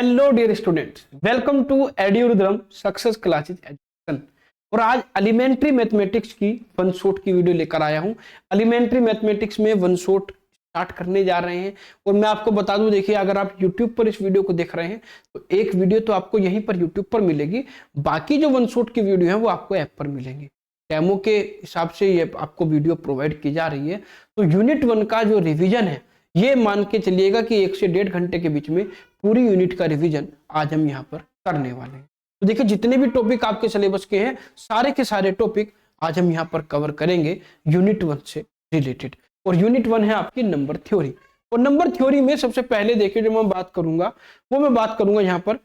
Hello dear students, welcome to एड्यूरुद्रम success classes education. और आज एलिमेंट्री मैथमेटिक्स की वन शॉट की वीडियो लेकर आया हूं। एलिमेंट्री मैथमेटिक्स में वन शॉट स्टार्ट करने जा रहे हैं। और मैं आपको बता दूं, देखिए अगर आप YouTube पर इस वीडियो को देख रहे हैं तो एक वीडियो तो आपको यहीं पर YouTube पर मिलेगी, बाकी जो वन शॉट की वीडियो है वो आपको ऐप पर मिलेंगी। डेमो के हिसाब से ये आपको वीडियो प्रोवाइड की जा रही है। तो यूनिट 1 का जो रिवीजन है, ये मान के चलिएगा कि 1 से 1.5 घंटे के बीच में पूरी यूनिट का रिवीजन आज हम यहाँ पर करने वाले हैं। तो देखिए जितने भी टॉपिक आपके सिलेबस के हैं, सारे के सारे टॉपिक आज हम यहाँ पर कवर करेंगे यूनिट 1 से रिलेटेड। और यूनिट 1 है आपकी नंबर थ्योरी। और नंबर थ्योरी में सबसे पहले देखिए जो मैं बात करूंगा वो मैं बात करूंगा यहाँ पर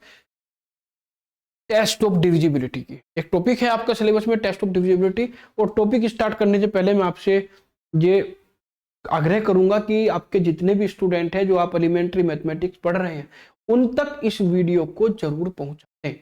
टेस्ट ऑफ डिविजिबिलिटी की। एक टॉपिक है आपका सिलेबस में टेस्ट ऑफ डिविजिबिलिटी। और टॉपिक स्टार्ट करने से पहले मैं आपसे ये आग्रह करूंगा कि आपके जितने भी स्टूडेंट हैं जो आप एलिमेंट्री मैथमेटिक्स पढ़ रहे हैं, उन तक इस वीडियो को जरूर पहुंचाएं।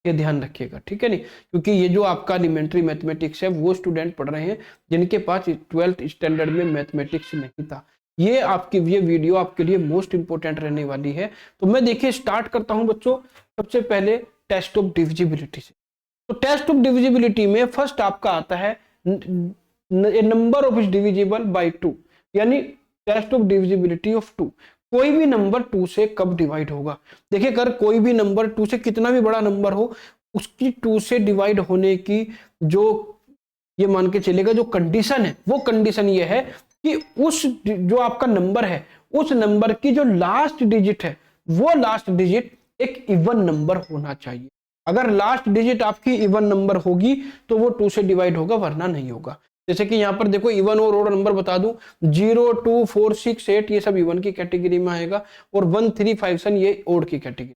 ये ध्यान रखिएगा, ठीक है नहीं, क्योंकि ये जो आपका एलिमेंट्री मैथमेटिक्स है वो स्टूडेंट पढ़ रहे हैं जिनके पास 12th स्टैंडर्ड में मैथमेटिक्स नहीं था। ये वीडियो आपके लिए मोस्ट इंपोर्टेंट रहने वाली है। तो मैं देखिए स्टार्ट करता हूं बच्चों, सबसे पहले टेस्ट ऑफ डिविजिबिलिटी से। तो टेस्ट ऑफ डिविजिबिलिटी में फर्स्ट आपका आता है number of is divisible by 2, यानी टेस्ट ऑफ डिविजिबिलिटी ऑफ 2। कोई भी नंबर 2 से कब डिवाइड होगा। देखिए अगर कोई भी नंबर 2 से कितना भी बड़ा नंबर हो, उसकी 2 से डिवाइड होने की जो ये मान के चलेगा जो कंडीशन है, वो कंडीशन ये है कि उस जो आपका नंबर है, उस नंबर की जो लास्ट डिजिट है, वो लास्ट डिजिट एक इवन नंबर होना चाहिए। अगर लास्ट डिजिट आपकी इवन नंबर होगी तो वो 2 से डिवाइड होगा, वरना नहीं होगा। जैसे कि यहाँ पर देखो इवन और ओड नंबर बता दूं, 0, 2, 4, 6, 8 ये सब इवन की कैटेगरी में आएगा, और 1, 3, 5, 7 ये ओड की कैटेगरी,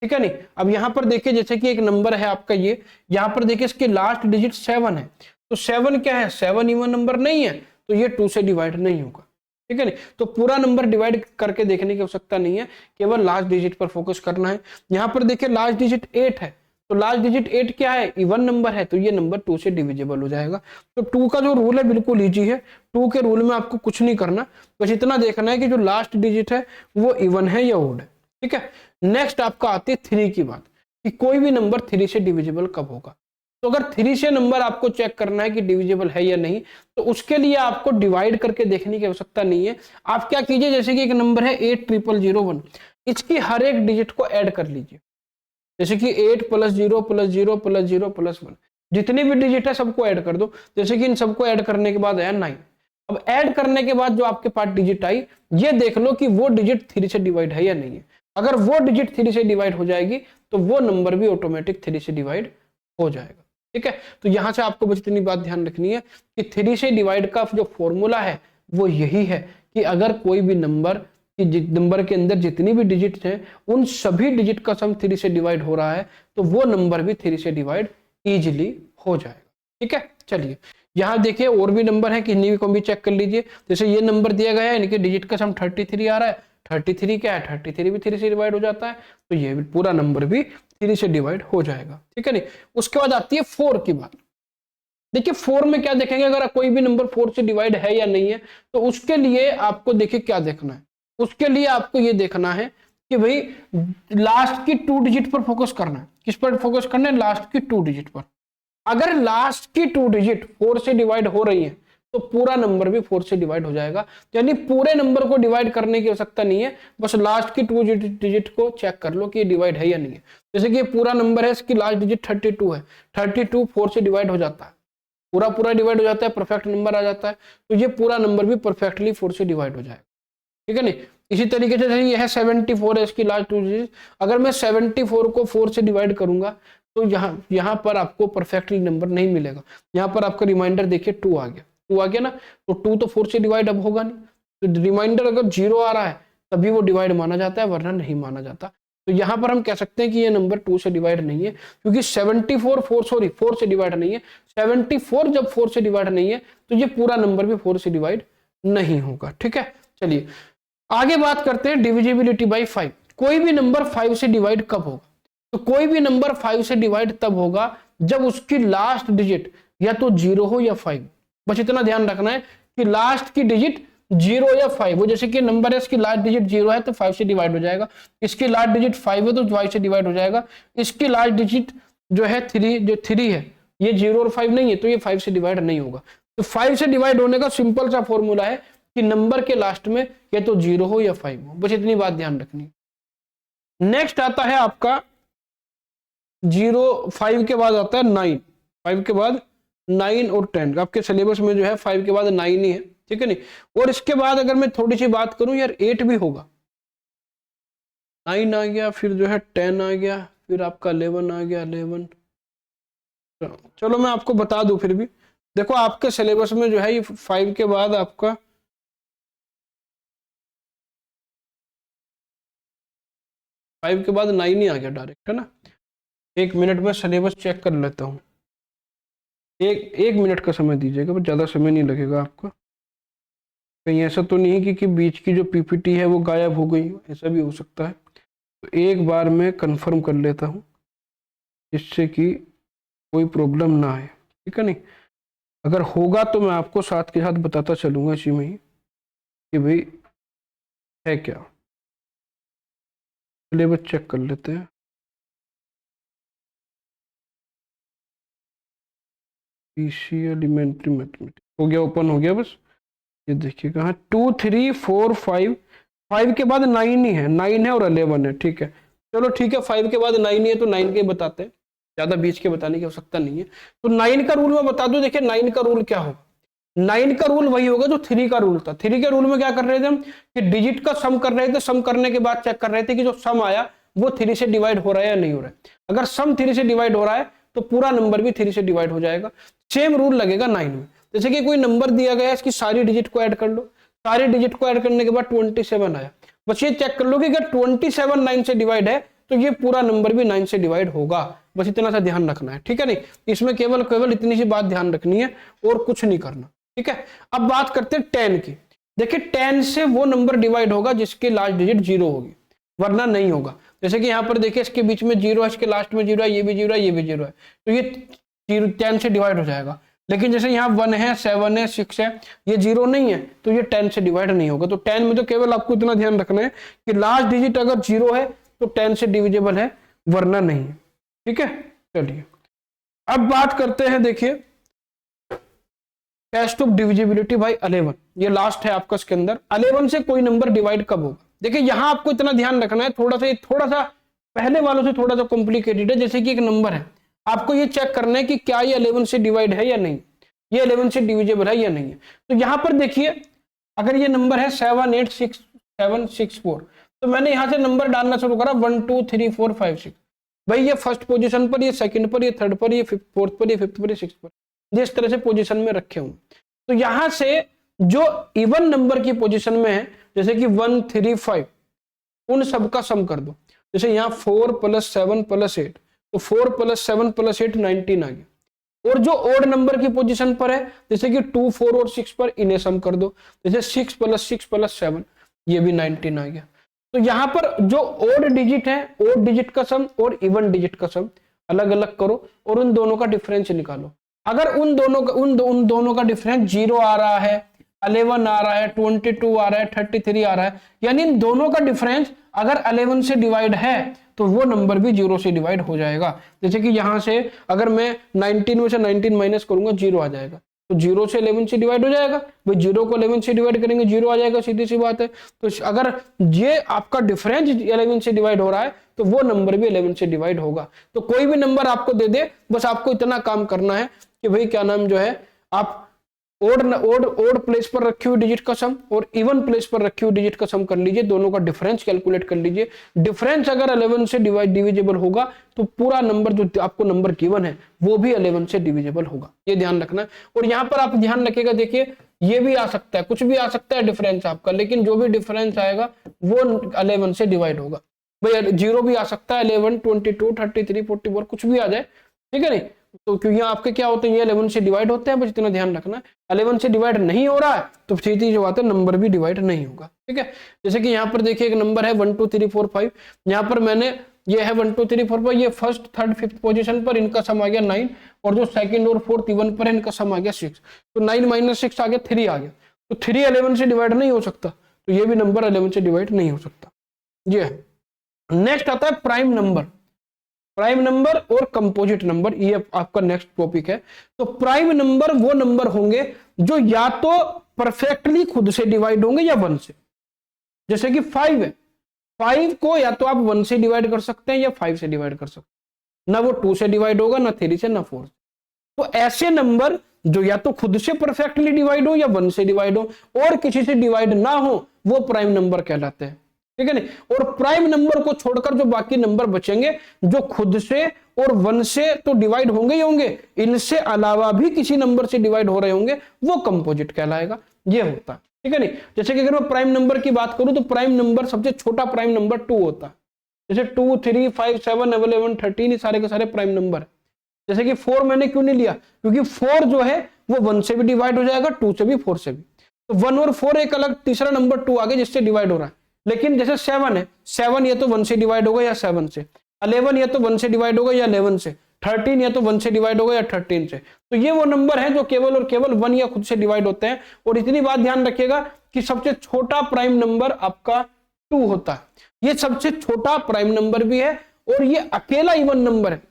ठीक है नहीं। अब यहाँ पर देखिए जैसे कि एक नंबर है आपका ये, यहाँ पर देखिए इसके लास्ट डिजिट 7 है, तो 7 क्या है, 7 इवन नंबर नहीं है, तो ये 2 से डिवाइड नहीं होगा, ठीक है नहीं। तो पूरा नंबर डिवाइड करके देखने की आवश्यकता नहीं है, केवल लास्ट डिजिट पर फोकस करना है। यहाँ पर देखिए लास्ट डिजिट 8 है, तो लास्ट डिजिट 8 क्या है, इवन नंबर है, तो ये नंबर 2 से डिविजिबल हो जाएगा। तो 2 का जो रूल है बिल्कुल इजी है। 2 के रूल में आपको कुछ नहीं करना, बस इतना देखना है कि जो लास्ट डिजिट है वो इवन है या ओड है, ठीक है। नेक्स्ट आपका आती है 3 की बात, कि कोई भी नंबर 3 से डिविजिबल कब होगा। तो अगर 3 से नंबर आपको चेक करना है कि डिविजिबल है या नहीं, तो उसके लिए आपको डिवाइड करके देखने की आवश्यकता नहीं है। आप क्या कीजिए, जैसे कि एक नंबर है 80001, इसकी हर एक डिजिट को ऐड कर लीजिए। जैसे कि 8 + 0 + 0 + 0 + 1, जितनी भी डिजिट है सबको ऐड कर दो। जैसे कि इन सबको ऐड करने के बाद आया 9। अब ऐड करने के बाद जो आपके पास डिजिट आई, ये देख लो कि वो डिजिट 3 से डिवाइड है या नहीं है। अगर वो डिजिट 3 से डिवाइड हो जाएगी तो वो नंबर भी ऑटोमेटिक 3 से डिवाइड हो जाएगा, ठीक है। तो यहां से आपको बस इतनी बात ध्यान रखनी है कि 3 से डिवाइड का जो फॉर्मूला है वो यही है कि अगर कोई भी नंबर के अंदर जितनी भी डिजिट हैं, उन सभी डिजिट का सम 3 से डिवाइड हो रहा है, तो वो नंबर भी 3 से डिवाइड इजीली हो जाएगा, ठीक है। चलिए यहाँ देखिए और भी नंबर है, किन्हीं को भी चेक कर लीजिए। जैसे ये नंबर दिया गया है, इनके डिजिट का सम 33 आ रहा है। 33 क्या है, 33 भी 3 से डिवाइड हो जाता है, तो ये पूरा नंबर भी 3 से डिवाइड हो जाएगा, ठीक है नहीं। उसके बाद आती है 4 की बात। देखिए 4 में क्या देखेंगे, अगर कोई भी नंबर 4 से डिवाइड है या नहीं है, तो उसके लिए आपको देखिए क्या देखना है। उसके लिए आपको ये देखना है कि भाई लास्ट की 2 डिजिट पर फोकस करना है। किस पर फोकस करना है, लास्ट की 2 डिजिट पर। अगर लास्ट की 2 डिजिट 4 से डिवाइड हो रही है तो पूरा नंबर भी 4 से डिवाइड हो जाएगा। यानी पूरे नंबर को डिवाइड करने की आवश्यकता नहीं है, बस लास्ट की 2 डिजिट को चेक कर लो कि ये डिवाइड है या नहीं है। जैसे कि ये पूरा नंबर है, इसकी लास्ट डिजिट 32 है, 32 4 से डिवाइड हो जाता है, पूरा डिवाइड हो जाता है, परफेक्ट नंबर आ जाता है, तो ये पूरा नंबर भी परफेक्टली 4 से डिवाइड हो जाएगा, ठीक है नहीं। इसी तरीके से ये है 74 है, इसकी लास्ट 2 डिजिट। अगर मैं 74 को 4 से डिवाइड करूंगा तो यहाँ पर आपको परफेक्टली नंबर नहीं मिलेगा। यहाँ पर आपका रिमाइंडर देखिए 2 आ गया, 2 आ गया ना, तो 2 तो 4 से डिवाइड अब होगा नहीं। तो रिमाइंडर अगर 0 आ रहा है तभी वो डिवाइड माना जाता है, वरना नहीं माना जाता। तो यहाँ पर हम कह सकते हैं कि ये नंबर 2 से डिवाइड नहीं है, क्योंकि 74 4 से डिवाइड नहीं है। 74 जब 4 से डिवाइड नहीं है तो ये पूरा नंबर भी 4 से डिवाइड नहीं होगा, ठीक है। चलिए आगे बात करते हैं डिविजिबिलिटी बाय 5। कोई भी नंबर 5 से डिवाइड कब होगा, तो कोई भी नंबर 5 से डिवाइड तब होगा जब उसकी लास्ट डिजिट या तो 0 हो या 5। बस इतना ध्यान रखना है कि लास्ट की डिजिट जीरो या 5 हो, जैसे कि नंबर है इसकी लास्ट डिजिट 0 है तो 5 से डिवाइड हो जाएगा, इसकी लास्ट डिजिट 5 है तो 5 से डिवाइड हो जाएगा, इसकी लास्ट डिजिट जो है 3, जो 3 है ये 0 और 5 नहीं है तो ये 5 से डिवाइड नहीं होगा। तो 5 से डिवाइड होने का सिंपल सा फॉर्मूला है कि नंबर के लास्ट में या तो 0 हो या 5 हो, बस इतनी बात ध्यान रखनी। नेक्स्ट आता है आपका 5 के बाद आता है 9, 5 के बाद 9 और 10, आपके सिलेबस में जो है 5 के बाद 9 ही है, ठीक है नहीं। और इसके बाद अगर मैं थोड़ी सी बात करूं यार 8 भी होगा, 9 आ गया, फिर जो है 10 आ गया, फिर आपका 11 आ गया, 11। चलो मैं आपको बता दूं फिर भी, देखो आपके सिलेबस में जो है ये 5 के बाद आपका 5 के बाद 9 ही आ गया डायरेक्ट, है ना। एक मिनट में सिलेबस चेक कर लेता हूँ, एक मिनट का समय दीजिएगा, पर ज़्यादा समय नहीं लगेगा आपका। कहीं ऐसा तो नहीं है कि बीच की जो पीपीटी है वो गायब हो गई, ऐसा भी हो सकता है। तो एक बार मैं कंफर्म कर लेता हूँ जिससे कि कोई प्रॉब्लम ना आए, ठीक है नहीं। अगर होगा तो मैं आपको साथ के साथ बताता चलूँगा इसी में ही कि भाई है क्या। सिलेबस चेक कर लेते हैं। पीसी एलिमेंट्री मैथमेटिक्स हो गया, ओपन हो गया बस। ये देखिए कहाँ 2 3 4 5, 5 के बाद 9 ही है, 9 है और 11 है, ठीक है। चलो ठीक है, 5 के बाद 9 ही है तो 9 के बताते हैं, ज्यादा बीच के बताने की आवश्यकता नहीं है। तो 9 का रूल मैं बता दूं, देखिए 9 का रूल क्या होगा। 9 का रूल वही होगा जो 3 का रूल था। 3 के रूल में क्या कर रहे थे हम कि डिजिट का सम कर रहे थे, सम करने के बाद चेक कर रहे थे कि जो सम आया वो 3 से डिवाइड हो रहा है या नहीं हो रहा है। अगर सम 3 से डिवाइड हो रहा है तो पूरा नंबर भी 3 से डिवाइड हो जाएगा। सेम रूल लगेगा 9 में। जैसे कि कोई नंबर दिया गया है, इसकी सारी डिजिट को ऐड कर लो, सारी डिजिट को ऐड करने के बाद 27 आया, बस ये चेक कर लो कि अगर 27 9 से डिवाइड है तो ये पूरा नंबर भी 9 से डिवाइड होगा। बस इतना सा ध्यान रखना है, ठीक है नहीं। इसमें केवल इतनी सी बात ध्यान रखनी है और कुछ नहीं करना, ठीक है। अब बात करते हैं 10 की। देखिए 10 से वो नंबर डिवाइड होगा जिसकी लास्ट डिजिट 0 होगी, वरना नहीं होगा। जैसे कि यहाँ पर देखिए इसके बीच में 0 है, इसके लास्ट में 0 है, ये भी 0 है, ये भी 0 है, तो ये 10 से डिवाइड हो जाएगा। लेकिन जैसे यहाँ 1 है, 7 है, 6 है, ये 0 नहीं है तो ये 10 से डिवाइड नहीं होगा। तो 10 में तो केवल आपको इतना ध्यान रखना है कि लास्ट डिजिट अगर 0 है तो 10 से डिविजिबल है, वरना नहीं है, ठीक है। चलिए अब बात करते हैं, देखिए टेस्ट ऑफ डिविजिबिलिटी बाय 11, ये लास्ट है आपका। इसके अंदर 11 से कोई नंबर डिवाइड कब होगा। देखिए यहां आपको इतना ध्यान रखना है, थोड़ा सा पहले वालों से थोड़ा सा कॉम्प्लिकेटेड है। जैसे कि एक नंबर है, आपको ये चेक करना है कि क्या ये 11 से डिवाइड है या नहीं, ये 11 से डिविजिबल है या नहीं है। तो यहां पर देखिए अगर ये नंबर है 7 8 6 7 6 4, तो मैंने यहां से नंबर डालना शुरू करा 1 2 3 4 5 6। भाई ये फर्स्ट पोजीशन पर, ये सेकंड पर, ये थर्ड पर, ये फोर्थ पर, ये फिफ्थ पर, ये सिक्स्थ पर, जिस तरह से पोजीशन में रखे हूं। तो यहां से जो इवन नंबर की पोजीशन में है, जैसे कि 1 3 5, उन सब का सम कर दो। जैसे यहाँ 4 + 7 + 8, तो 4 + 7 + 8 19 आ गया। और जो ओड नंबर की पोजीशन पर है, जैसे कि 2 4 और 6 पर, इन्हें सम कर दो। जैसे 6 + 6 + 7, ये भी 19 आ गया। तो यहाँ पर जो ओड डिजिट है, ओड डिजिट का सम और इवन डिजिट का सम अलग अलग करो और उन दोनों का डिफरेंस निकालो। अगर उन दोनों का डिफरेंस 0 आ रहा है, 11 आ रहा है, 22 आ रहा है, 33 आ रहा है, यानी इन दोनों का डिफरेंस अगर 11 से डिवाइड है तो वो नंबर भी 0 से डिवाइड हो जाएगा। जैसे कि यहां से अगर मैं 19 में से 19 माइनस करूंगा, 0 आ जाएगा, तो 0 से 11 से डिवाइड हो जाएगा। भाई 0 को 11 से डिवाइड करेंगे, 0 आ जाएगा, सीधी सी बात है। तो अगर ये आपका डिफरेंस 11 से डिवाइड हो रहा है तो वो नंबर भी 11 से डिवाइड होगा। तो कोई भी नंबर आपको दे दे, बस आपको इतना काम करना है कि भाई क्या नाम जो है, आप ओड प्लेस पर रखी हुई डिजिट का सम और इवन प्लेस पर रखी हुई डिजिट का सम कर लीजिए, दोनों का डिफरेंस कैलकुलेट कर लीजिए। डिफरेंस अगर 11 से डिविजिबल होगा तो पूरा नंबर जो आपको नंबर गिवन है वो भी 11 से डिविजिबल होगा, ये ध्यान रखना है। और यहाँ पर आप ध्यान रखिएगा, देखिए ये भी आ सकता है, कुछ भी आ सकता है डिफरेंस आपका, लेकिन जो भी डिफरेंस आएगा वो 11 से डिवाइड होगा। भाई 0 भी आ सकता है, 11 22 33 44 कुछ भी आ जाए, ठीक है नहीं। तो क्योंकि आपके क्या होते हैं, ये 11 से डिवाइड होते हैं, बस इतना ध्यान रखना है। 11 से डिवाइड नहीं हो रहा है तो सीधी जो बात है, नंबर भी डिवाइड नहीं होगा, ठीक है। जैसे कि यहाँ पर देखिए एक नंबर है 1 2 3 4 5, यहाँ पर मैंने ये है 1 2 3 4 5, ये फर्स्ट थर्ड फिफ्थ पोजीशन पर इनका सम आ गया 9, और जो सेकंड और फोर्थ इवन पर है इनका सम आ गया 6। तो 9 - 6 आ गया, 3 आ गया। तो 3 11 से डिवाइड नहीं हो सकता, तो ये भी नंबर 11 से डिवाइड नहीं हो सकता। ये है। नेक्स्ट आता है प्राइम नंबर। प्राइम नंबर और कंपोजिट नंबर, ये आपका नेक्स्ट टॉपिक है। तो प्राइम नंबर वो नंबर होंगे जो या तो परफेक्टली खुद से डिवाइड होंगे या 1 से। जैसे कि 5 है, 5 को या तो आप 1 से डिवाइड कर सकते हैं या 5 से डिवाइड कर सकते हैं, ना वो 2 से डिवाइड होगा, ना 3 से, ना 4 से। तो ऐसे नंबर जो या तो खुद से परफेक्टली डिवाइड हो या 1 से डिवाइड हो और किसी से डिवाइड ना हो, वो प्राइम नंबर कहलाते हैं, ठीक है नहीं। और प्राइम नंबर को छोड़कर जो बाकी नंबर बचेंगे, जो खुद से और 1 से तो डिवाइड होंगे ही होंगे, इनसे अलावा भी किसी नंबर से डिवाइड हो रहे होंगे, वो कंपोजिट कहलाएगा। ये होता है, ठीक है नहीं। जैसे कि अगर मैं प्राइम नंबर की बात करूं तो प्राइम नंबर सबसे छोटा प्राइम नंबर 2 होता है। जैसे 2, 3, 5, 7, 11, 13 ये सारे के सारे प्राइम नंबर है। जैसे कि 4 मैंने क्यों नहीं लिया, क्योंकि 4 जो है वो 1 से भी डिवाइड हो जाएगा, 2 से भी, 4 से भी। तो 1 और 4 एक अलग तीसरा नंबर 2 आगे जिससे डिवाइड हो रहा है। लेकिन जैसे 7 है, 7 या तो 1 से डिवाइड होगा या 7 से, 11 या तो 1 से डिवाइड होगा या 11 से, 13 या तो 1 से डिवाइड होगा या 13 से। तो ये वो नंबर है जो केवल और केवल 1 या खुद से डिवाइड होते हैं। और इतनी बात ध्यान रखिएगा कि सबसे छोटा प्राइम नंबर आपका 2 होता है। ये सबसे छोटा प्राइम नंबर भी है और ये अकेला इवन नंबर है।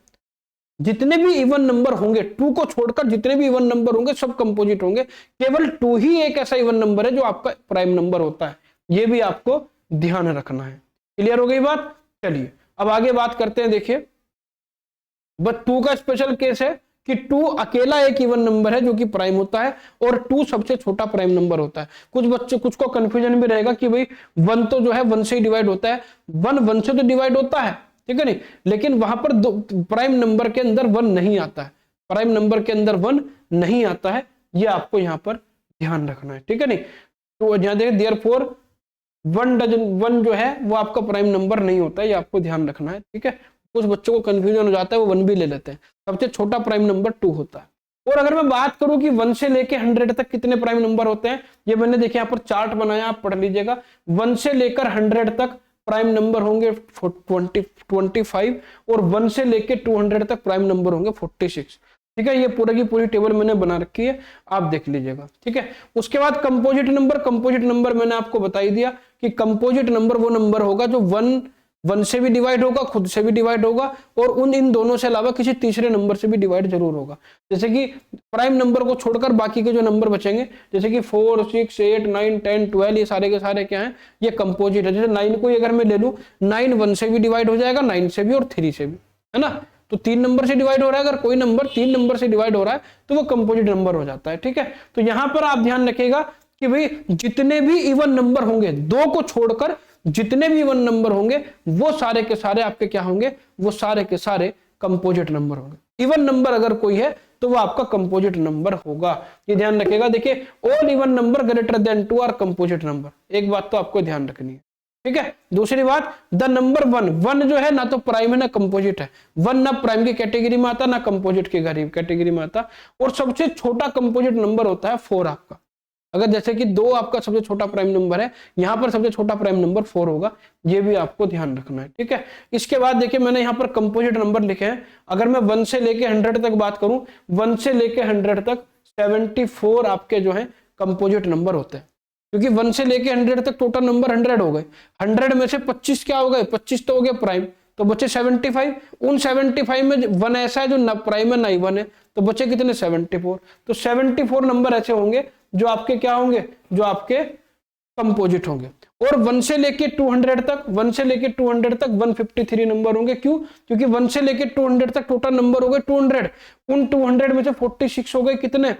जितने भी इवन नंबर होंगे 2 को छोड़कर, जितने भी इवन नंबर होंगे सब कंपोजिट होंगे। केवल 2 ही एक ऐसा इवन नंबर है जो आपका प्राइम नंबर होता है। ये भी आपको ध्यान रखना है। क्लियर हो गई बात? चलिए अब आगे बात करते हैं। देखिए बस 2 का स्पेशल केस है कि 2 अकेला एक इवन नंबर है जो कि प्राइम होता है और 2 सबसे छोटा प्राइम नंबर होता है। कुछ को कंफ्यूजन भी रहेगा कि भाई 1 तो जो है 1 से ही डिवाइड होता है, 1 से तो डिवाइड होता है, ठीक है नहीं, लेकिन वहां पर प्राइम नंबर के अंदर 1 नहीं आता है, प्राइम नंबर के अंदर 1 नहीं आता है। ये आपको यहां पर ध्यान रखना है, ठीक है नहीं। तो यहां देखिए देयरफॉर 1 जो है वो आपका प्राइम नंबर नहीं होता है, ये आपको ध्यान रखना है, ठीक है। कुछ बच्चों को कंफ्यूजन हो जाता है, वो 1 भी ले लेते हैं। सबसे छोटा प्राइम नंबर 2 होता है। और अगर मैं बात करूं कि 1 से लेके 100 तक कितने प्राइम नंबर होते हैं, ये मैंने देखिए यहाँ पर चार्ट बनाया, आप पढ़ लीजिएगा। 1 से लेकर 100 तक प्राइम नंबर होंगे 25 और 1 से लेके 200 तक प्राइम नंबर होंगे 46, ठीक है। ये पूरा की पूरी टेबल मैंने बना रखी है, आप देख लीजिएगा, ठीक है। उसके बाद कंपोजिट नंबर मैंने आपको बता ही दिया कि कंपोजिट नंबर वो नंबर होगा जो 1 से भी डिवाइड होगा, खुद से भी डिवाइड होगा और इन दोनों से अलावा किसी तीसरे नंबर से भी डिवाइड जरूर होगा। जैसे कि प्राइम नंबर को छोड़कर बाकी के जो नंबर बचेंगे, जैसे कि 4, 6, 8, 9, 10, 12 ये सारे के सारे क्या हैं, ये कंपोजिट है। जैसे 9 को अगर मैं ले लूं, 9 1 से भी डिवाइड हो जाएगा, 9 से भी और 3 से भी, है ना। तो 3 नंबर से डिवाइड हो रहा है, अगर कोई नंबर 3 नंबर से डिवाइड हो रहा है तो वो कंपोजिट नंबर हो जाता है, ठीक है। तो यहां पर आप ध्यान रखिएगा कि भाई जितने भी इवन नंबर होंगे, 2 को छोड़कर जितने भी इवन नंबर होंगे वो सारे के सारे आपके क्या होंगे, वो सारे के सारे कंपोजिट नंबर होंगे। इवन नंबर अगर कोई है तो वो आपका कंपोजिट नंबर होगा, ये ध्यान रखिएगा। देखिए all even number greater than 2 are composite number, एक बात तो आपको ध्यान रखनी है, ठीक है। दूसरी बात, द नंबर 1 जो है ना तो प्राइम है ना कंपोजिट है। 1 ना प्राइम की कैटेगरी में आता ना कंपोजिट की कैटेगरी में आता। और सबसे छोटा कंपोजिट नंबर होता है 4 आपका। अगर जैसे कि 2 आपका सबसे छोटा प्राइम नंबर है, यहां पर सबसे छोटा प्राइम नंबर 4 होगा, ये भी आपको ध्यान रखना है, ठीक है। इसके बाद देखिए मैंने यहाँ पर कंपोजिट नंबर लिखे हैं। अगर मैं 1 से लेके 100 तक बात करूं, 1 से लेके 100 तक 74 आपके जो है कंपोजिट नंबर होते हैं, क्योंकि 1 से लेके 100 तक टोटल नंबर 100 हो गए। 100 में से 25 क्या हो गए, 25 तो हो गए प्राइम, तो बचे 75। उन 75 में 1 ऐसा है जो ना प्राइम है ना इवन है, तो बचे कितने, 74। तो 74 नंबर ऐसे होंगे जो आपके क्या होंगे, जो आपके कंपोजिट होंगे। और 1 से लेके 200 तक 153 नंबर होंगे। क्यों? क्योंकि 1 से लेके 200 तक टोटल नंबर हो गए 200। उन 200 में से 46 हो गए कितने,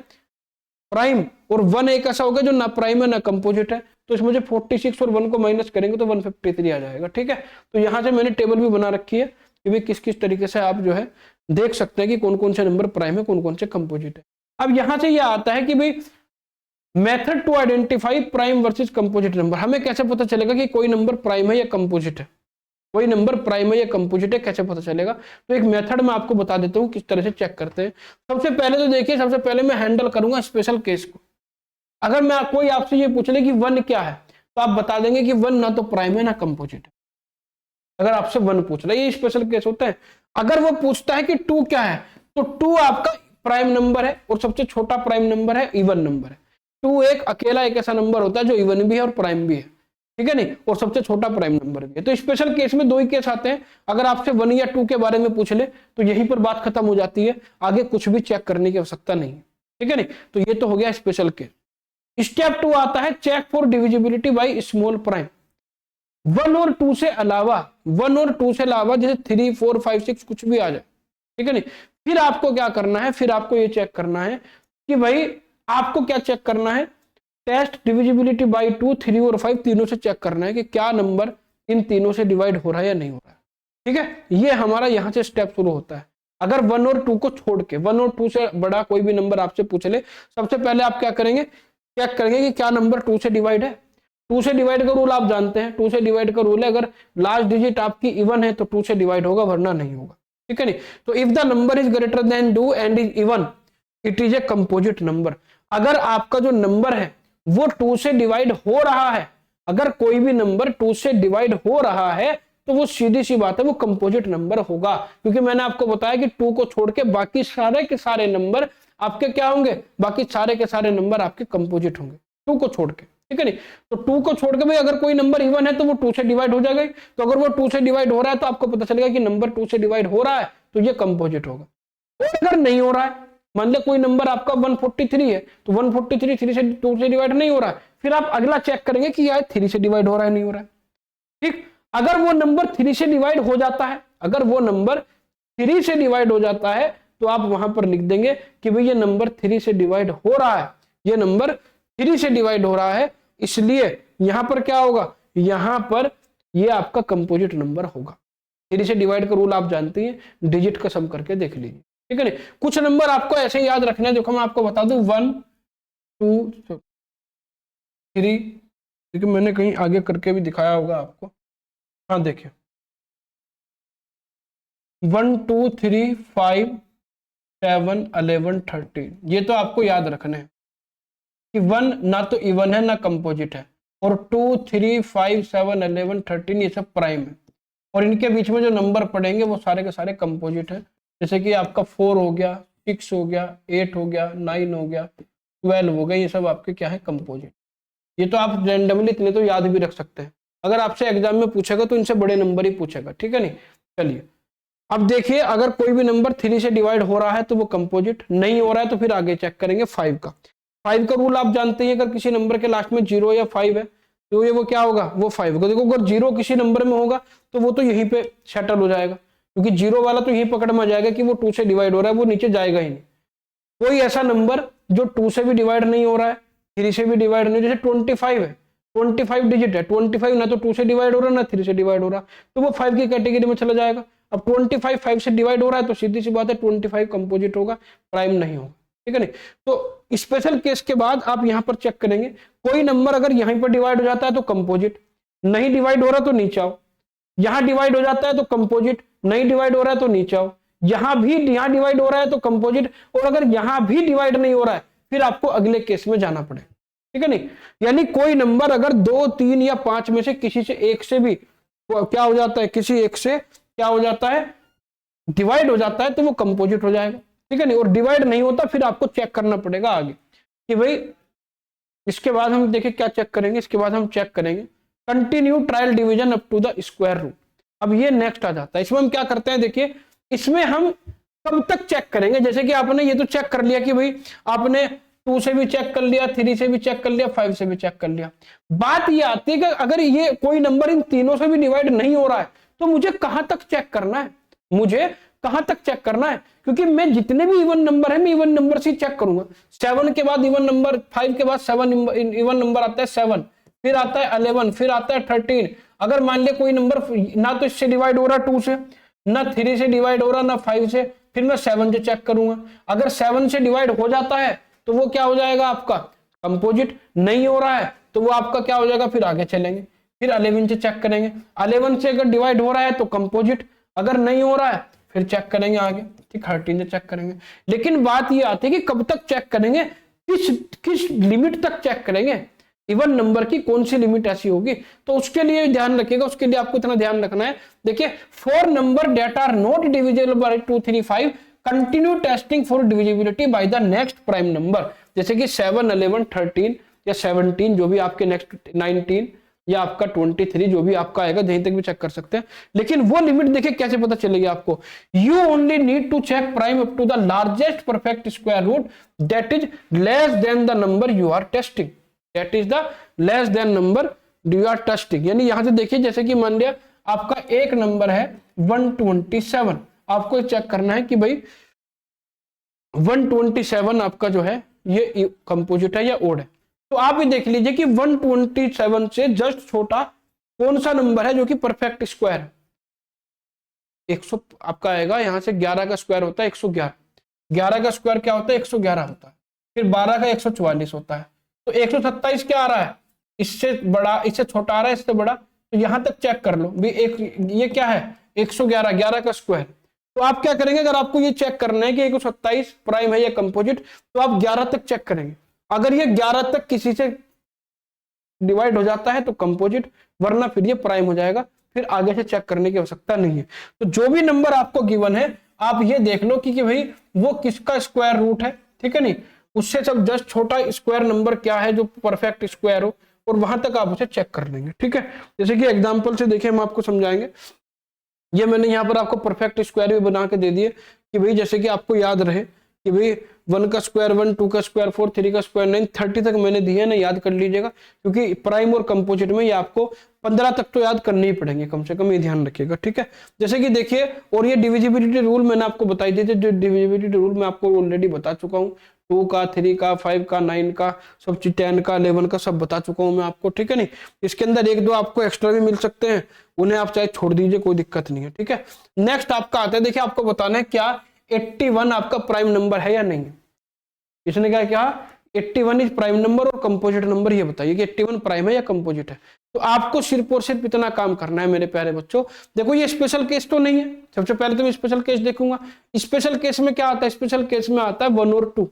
प्राइम, और 1 एक ऐसा होगा जो ना प्राइम है ना कंपोजिट है। तो इसमें से 46 और 1 को माइनस करेंगे तो 153 आ जाएगा, ठीक है। तो यहां से मैंने टेबल भी बना रखी है कि भाई किस किस तरीके से आप जो है देख सकते हैं कि कौन कौन से नंबर प्राइम है, कौन कौन से कंपोजिट है। अब यहां से यह आता है कि भाई method to identify prime versus composite number. हमें कैसे पता चलेगा कि कोई नंबर प्राइम है या कंपोजिट है, कोई नंबर प्राइम है या कंपोजिट है, कैसे पता चलेगा? तो एक मेथड मैं आपको बता देता हूं किस तरह से चेक करते हैं। सबसे पहले तो देखिए, सबसे पहले मैं हैंडल करूंगा स्पेशल केस को। अगर मैं कोई आपसे ये पूछ ले कि 1 क्या है, तो आप बता देंगे कि 1 ना तो प्राइम है ना कंपोजिट है। अगर आपसे 1 पूछ रहा है, ये स्पेशल केस होता है। अगर वो पूछता है कि 2 क्या है, तो 2 आपका प्राइम नंबर है और सबसे छोटा प्राइम नंबर है, इवन नंबर है। 2 एक अकेला एक ऐसा नंबर होता है जो इवन भी है और प्राइम भी है, ठीक है नहीं, और सबसे छोटा प्राइम नंबर भी है। तो स्पेशल केस में 2 ही केस आते हैं। अगर आपसे 1 या 2 के बारे में पूछ ले तो यहीं पर बात खत्म हो जाती है, आगे कुछ भी चेक करने की आवश्यकता नहीं है, ठीक है नहीं। तो ये तो हो गया स्पेशल केस। स्टेप 2 आता है check for divisibility by small prime. 1 और 2 से अलावा, 1 और 2 से अलावा जैसे 3, 4, 5, 6 कुछ भी आ जाए, ठीक है नहीं, फिर आपको क्या करना है, फिर आपको ये चेक करना है कि भाई आपको क्या चेक करना है, टेस्ट डिविजिबिलिटी बाई 2, 3 और 5 तीनों से चेक करना है कि क्या नंबर इन तीनों से डिवाइड हो रहा है या नहीं हो रहा है, ठीक है। ये हमारा यहां से स्टेप शुरू होता है। अगर 1 और 2 को छोड़ के 1 और 2 से बड़ा कोई भी नंबर आपसे पूछ ले, सबसे पहले आप क्या करेंगे, चेक करेंगे कि क्या नंबर 2 से डिवाइड है। 2 से डिवाइड का रूल आप जानते हैं, 2 से डिवाइड का रूल है अगर लास्ट डिजिट आपकी इवन है तो 2 से डिवाइड होगा, वरना नहीं होगा, ठीक है नहीं। तो if the number is greater than 2 and is even it is a composite number. अगर आपका जो नंबर है वो 2 से डिवाइड हो रहा है, अगर कोई भी नंबर 2 से डिवाइड हो रहा है तो वो सीधी सी बात है वो कंपोजिट नंबर होगा, क्योंकि मैंने आपको बताया कि 2 को छोड़ के बाकी सारे के सारे नंबर आपके क्या होंगे, बाकी सारे के सारे नंबर आपके कंपोजिट होंगे 2 को छोड़ के, ठीक है नहीं। तो 2 को छोड़ के भाई अगर कोई नंबर इवन है तो वो 2 से डिवाइड हो जाएगा। तो अगर वो 2 से डिवाइड हो रहा है तो आपको पता चलेगा कि नंबर 2 से डिवाइड हो रहा है तो ये कंपोजिट होगा। और अगर नहीं हो रहा है, मान लिया कोई नंबर आपका 143 है तो 143 3 से 2 से डिवाइड नहीं हो रहा है, फिर आप अगला चेक करेंगे कि यार 3 से डिवाइड हो रहा है नहीं हो रहा है, ठीक। अगर वो नंबर 3 से डिवाइड हो जाता है, अगर वो नंबर 3 से डिवाइड हो जाता है तो आप वहां पर लिख देंगे कि भाई ये नंबर 3 से डिवाइड हो रहा है, ये नंबर 3 से डिवाइड हो रहा है, इसलिए यहां पर क्या होगा, यहां पर ये आपका कंपोजिट नंबर होगा। 3 से डिवाइड का रूल आप जानते हैं, डिजिट का सम करके देख लीजिए, ठीक है नहीं। कुछ नंबर आपको ऐसे याद रखना है, देखो मैं आपको बता दूं 1 2 3, क्योंकि मैंने कहीं आगे करके भी दिखाया होगा आपको। हाँ देखिए 1 2 3 5 7 11 13, ये तो आपको याद रखना है कि 1 ना तो इवन है ना कंपोजिट है, और 2 3 5 7 11 13 ये सब प्राइम है, और इनके बीच में जो नंबर पड़ेंगे वो सारे के सारे कंपोजिट है। जैसे कि आपका 4 हो गया, 6 हो गया, 8 हो गया, 9 हो गया, 12 हो गया, ये सब आपके क्या है, कंपोजिट। ये तो आप रैंडमली इतने तो याद भी रख सकते हैं, अगर आपसे एग्जाम में पूछेगा तो इनसे बड़े नंबर ही पूछेगा, ठीक है नहीं। चलिए अब देखिए अगर कोई भी नंबर 3 से डिवाइड हो रहा है तो वो कंपोजिट, नहीं हो रहा है तो फिर आगे चेक करेंगे 5 का। 5 का रूल आप जानते हैं, अगर किसी नंबर के लास्ट में 0 या 5 है तो ये वो क्या होगा, वो 5 होगा। देखो अगर 0 किसी नंबर में होगा तो वो तो यहीं पे सेटल हो जाएगा, क्योंकि 0 वाला तो यहीं पकड़ में आ जाएगा कि वो 2 से डिवाइड हो रहा है, वो नीचे जाएगा ही नहीं। कोई ऐसा नंबर जो 2 से भी डिवाइड नहीं हो रहा है, 3 से भी डिवाइड नहीं, जैसे 25 है, 25 डिजिट है, 25 ना तो 2 से डिवाइड हो रहा है ना 3 से डिवाइड हो रहा, तो वो 5 की कैटेगरी में चला जाएगा। अब 25 5 से डिवाइड हो रहा है तो सीधी सी बात है 25 कंपोजिट होगा, प्राइम नहीं होगा, ठीक है नहीं। तो स्पेशल केस के बाद आप यहां पर चेक करेंगे, कोई नंबर अगर यहीं पर डिवाइड हो जाता है तो कंपोजिट, नहीं डिवाइड हो रहा तो नीचे आओ, यहां डिवाइड हो जाता है तो कंपोजिट, नहीं डिवाइड हो रहा है तो नीचे आओ, यहां डिवाइड हो रहा है तो कंपोजिट, और अगर यहां भी डिवाइड नहीं हो रहा है फिर आपको अगले केस में जाना पड़ेगा, ठीक है नहीं। यानी कोई नंबर अगर 2 3 या 5 में से किसी से एक से भी क्या हो जाता है, किसी एक से क्या हो जाता है, डिवाइड हो जाता है तो वो कंपोजिट हो जाएगा, ठीक है नहीं। और डिवाइड नहीं होता फिर आपको चेक करना पड़ेगा आगे कि भाई, इसके बाद हम देखिए क्या चेक करेंगे, इसके बाद हम चेक करेंगे continue trial division up to the square root. अब ये नेक्स्ट आ जाता है, इसमें हम क्या करते हैं, देखिए इसमें हम कब तक चेक करेंगे, जैसे कि आपने ये तो चेक कर लिया कि भाई आपने 2 से भी चेक कर लिया, 3 से भी चेक कर लिया, 5 से भी चेक कर लिया। बात ये आती है कि अगर ये कोई नंबर इन तीनों से भी डिवाइड नहीं हो रहा है तो मुझे कहां तक चेक करना है, मुझे कहां तक चेक करना है, क्योंकि मैं जितने भी इवन नंबर है मैं इवन नंबर से चेक करूंगा। 7 के बाद इवन नंबर, 5 के बाद 7 इवन नंबर आता है 7, फिर आता है 11, फिर आता है 13। अगर मान लिया कोई नंबर ना तो इससे डिवाइड हो रहा 2 से, ना 3 से डिवाइड हो रहा, ना 5 से, फिर मैं 7 से चेक करूंगा। अगर 7 से डिवाइड हो जाता है तो वो क्या हो जाएगा आपका कंपोजिट, नहीं हो रहा है तो वो आपका क्या हो जाएगा, फिर आगे चलेंगे, फिर 11 से चेक करेंगे, 11 से अगर डिवाइड हो रहा है तो कंपोजिट, अगर नहीं हो रहा है फिर चेक करेंगे आगे, ठीक 13 से चेक करेंगे। लेकिन बात ये आती है कि कब तक चेक करेंगे, किस लिमिट तक चेक करेंगे, इवन नंबर की कौन सी लिमिट ऐसी होगी, तो उसके लिए ध्यान रखिएगा। उसके लिए आपको इतना ध्यान रखना है, देखिए 4 number that are not divisible by 2 3 5 continue testing for divisibility by the next prime number. जैसे कि 7, 11, 13 या 17, जो भी आपके नेक्स्ट 19 या आपका 23, जो भी आपका आएगा, जहीं तक भी चेक कर सकते हैं। लेकिन वो लिमिट देखिए कैसे पता चलेगी आपको। You only need to check prime up to the largest perfect square root that is less than the number you are testing, that is the less than number you are testing. यानी यहां से देखिए, जैसे कि मान लिया आपका एक नंबर है 127, आपको चेक करना है कि भाई 127 आपका जो है ये कंपोजिट है या ओड है। तो आप ये देख लीजिए कि 127 से जस्ट छोटा कौन सा नंबर है जो कि परफेक्ट स्क्वायर है। 100 आपका आएगा, यहां से 11 का स्क्वायर होता है 111, 11 का स्क्वायर क्या होता है 111 होता है, फिर 12 का 144 होता है। तो 127 क्या आ रहा है, इससे बड़ा, इससे छोटा आ रहा है, इससे बड़ा, तो यहां तक चेक कर लो भी। एक ये क्या है 111, 11 का स्क्वायर। तो आप क्या करेंगे, अगर आपको ये चेक करना है कि 127 प्राइम है या कंपोजिट, तो आप 11 तक चेक करेंगे। अगर ये 11 तक किसी से डिवाइड हो जाता है तो कंपोजिट, वरना फिर ये प्राइम हो जाएगा, फिर आगे से चेक करने की आवश्यकता नहीं है। तो जो भी नंबर आपको गिवन है आप ये देख लो कि भाई वो किसका स्क्वायर रूट है, ठीक है नहीं, उससे सब जस्ट छोटा स्क्वायर नंबर क्या है जो परफेक्ट स्क्वायर हो, और वहां तक आप उसे चेक कर लेंगे। ठीक है, जैसे कि एग्जांपल से देखिए हम आपको समझाएंगे। ये मैंने यहाँ पर आपको परफेक्ट स्क्वायर भी बना के दे दिए कि भाई जैसे कि आपको याद रहे कि भाई 1 का स्क्वायर 1, 2 का स्क्वायर 4, 3 का स्क्वायर 9, 30 तक मैंने दिए ना, याद कर लीजिएगा, क्योंकि प्राइम और कंपोजिट में ये आपको 15 तक तो याद करने ही पड़ेंगे कम से कम, ये ध्यान रखिएगा। ठीक है, जैसे कि देखिए, और ये डिविजिबिलिटी रूल मैंने आपको बताई दी थी, जो डिविजिबिलिटी रूल मैं आपको ऑलरेडी बता चुका हूँ, 2 का, 3 का, 5 का, 9 का, सब चीज 10 का, 11 का सब बता चुका हूँ मैं आपको। ठीक है नहीं, इसके अंदर 1-2 आपको एक्स्ट्रा भी मिल सकते हैं, उन्हें आप चाहे छोड़ दीजिए, कोई दिक्कत नहीं है। ठीक है, नेक्स्ट आपका आता है, देखिए आपको बताना है क्या 81 आपका प्राइम नंबर है या नहीं है। इसने क्या कहा 81 इज प्राइम नंबर और कंपोजिट नंबर, ये बताइए कि 81 प्राइम है या कंपोजिट है। तो आपको सिर्फ और सिर्फ इतना काम करना है मेरे प्यारे बच्चों। देखो ये स्पेशल केस तो नहीं है, सबसे पहले तो मैं स्पेशल केस देखूंगा। स्पेशल केस में क्या आता है, स्पेशल केस में आता है 1 और 2।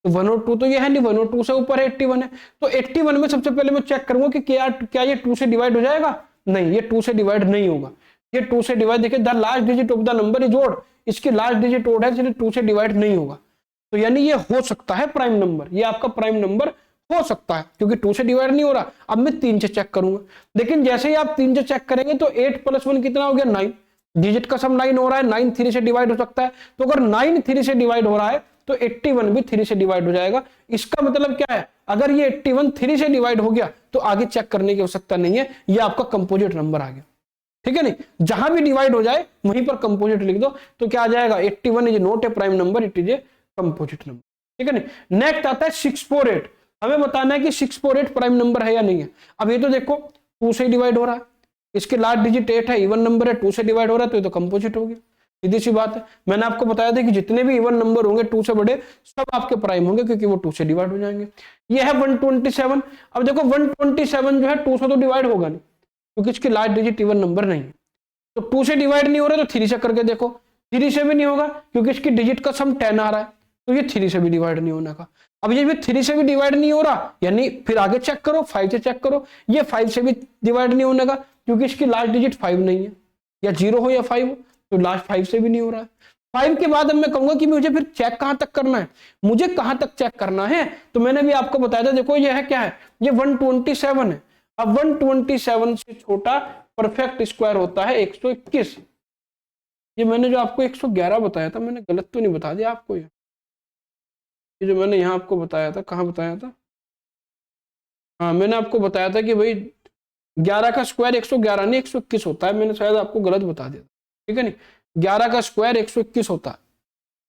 तो 1 और 2 तो ये है नहीं, 1 और 2 से ऊपर है 81 है। तो 81 में सबसे पहले मैं चेक करूंगा कि क्या ये 2 से डिवाइड हो जाएगा। नहीं, ये 2 से डिवाइड नहीं होगा। ये 2 से डिवाइड, देखिए the last digit of the number is odd, इसकी लास्ट डिजिट ओड है, इसलिए 2 से डिवाइड नहीं होगा। तो यानी ये हो सकता है प्राइम नंबर, ये आपका प्राइम नंबर हो सकता है, क्योंकि 2 से डिवाइड नहीं हो रहा। अब मैं 3 से चेक करूंगा, लेकिन जैसे ही आप 3 से चेक करेंगे तो 8 + 1 कितना हो गया 9, डिजिट का सब 9 हो रहा है, 9 3 से डिवाइड हो सकता है। तो अगर 9 3 से डिवाइड हो रहा है तो 81 भी 3 से डिवाइड हो जाएगा। इसका मतलब क्या है, अगर ये 81 3 से डिवाइड हो गया तो आगे चेक करने की आवश्यकता नहीं है, ये आपका कंपोजिट नंबर आ गया। ठीक है नहीं, जहां भी डिवाइड हो जाए वहीं पर कंपोजिट लिख दो, तो क्या आ जाएगा 81 is not a prime number, it is a composite number. ठीक है नहीं, नेक्स्ट आता है 648। हमें बताना है कि 648 प्राइम नंबर है या नहीं है। अब ये तो देखो 2 से डिवाइड हो रहा है, इसके लास्ट डिजिट 8 है, इवन नंबर है, 2 से डिवाइड हो रहा है, तो ये तो कंपोजिट हो गया, सीधी सी बात है। मैंने आपको बताया था कि जितने भी इवन नंबर होंगे 2 से बड़े सब आपके प्राइम होंगे, क्योंकि वो 2 से डिवाइड हो जाएंगे। ये है 127। अब देखो 127 जो है 2 से तो डिवाइड होगा नहीं, क्योंकि इसकी लास्ट डिजिट इवन नंबर नहीं है। तो 2 से डिवाइड नहीं हो रहा तो 3 से करके देखो, 3 से भी नहीं होगा, क्योंकि इसकी डिजिट का सम 10 आ रहा है, तो ये 3 से भी डिवाइड नहीं होने का। अब ये भी 3 से भी डिवाइड नहीं हो रहा, यानी फिर आगे चेक करो, 5 से चेक करो, ये 5 से भी डिवाइड नहीं होने का, क्योंकि इसकी लास्ट डिजिट 5 नहीं है, या 0 हो या 5 हो, तो लास्ट 5 से भी नहीं हो रहा है। 5 के बाद अब मैं कहूंगा कि मुझे फिर चेक कहां तक करना है, मुझे कहां तक चेक करना है, तो मैंने भी आपको बताया था, देखो ये है क्या है, ये 127 है। अब 127 से छोटा परफेक्ट स्क्वायर होता है 121। ये मैंने जो आपको 111 बताया था, मैंने गलत तो नहीं बता दिया आपको। ये जो मैंने यहाँ आपको बताया था, कहाँ बताया था, हाँ मैंने आपको बताया था कि भाई 11 का स्क्वायर 111 नहीं 121 होता है, मैंने शायद आपको गलत बता दिया। ठीक है नहीं, 11 का स्क्वायर 121 होता है।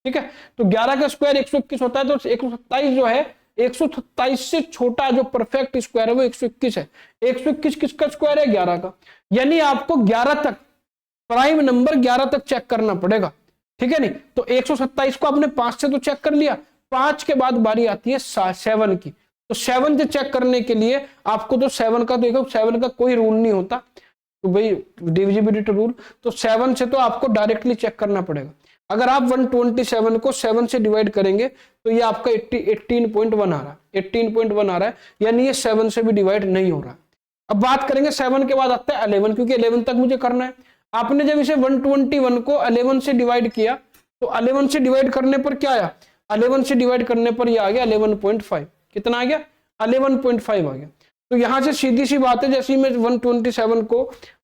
ठीक है, तो 11 का स्क्वायर 121 होता है, तो 127 जो है 127 से छोटा जो परफेक्ट स्क्वायर है वो 121 है। 121 किसका स्क्वायर है, 11 का। यानी आपको 11 तक, प्राइम नंबर 11 तक चेक करना पड़ेगा। ठीक है नहीं, तो 127 को आपने 5 से तो चेक कर लिया, 5 के बाद बारी आती है 7 की। तो 7 से चेक करने के लिए आपको तो 7 का, देखो 7 का कोई रूल नहीं होता, तो भाई डिविजिबिलिटी रूल, तो 7 से तो आपको डायरेक्टली चेक करना पड़ेगा। अगर आप 127 को 7 से डिवाइड करेंगे तो ये आपका 18.1 आ रहा है, 18.1 आ रहा है, यानी ये 7 से भी डिवाइड नहीं हो रहा। अब बात करेंगे 7 के बाद आता है 11, क्योंकि 11 तक मुझे करना है। आपने जब इसे 121 को 11 से डिवाइड किया, तो 11 से डिवाइड करने पर क्या आया, 11 से डिवाइड करने पर ये आ गया 11.5। कितना आ गया? 11.5 आ गया। तो यहां से सीधी सी बात है, जैसे ही मैं 127 को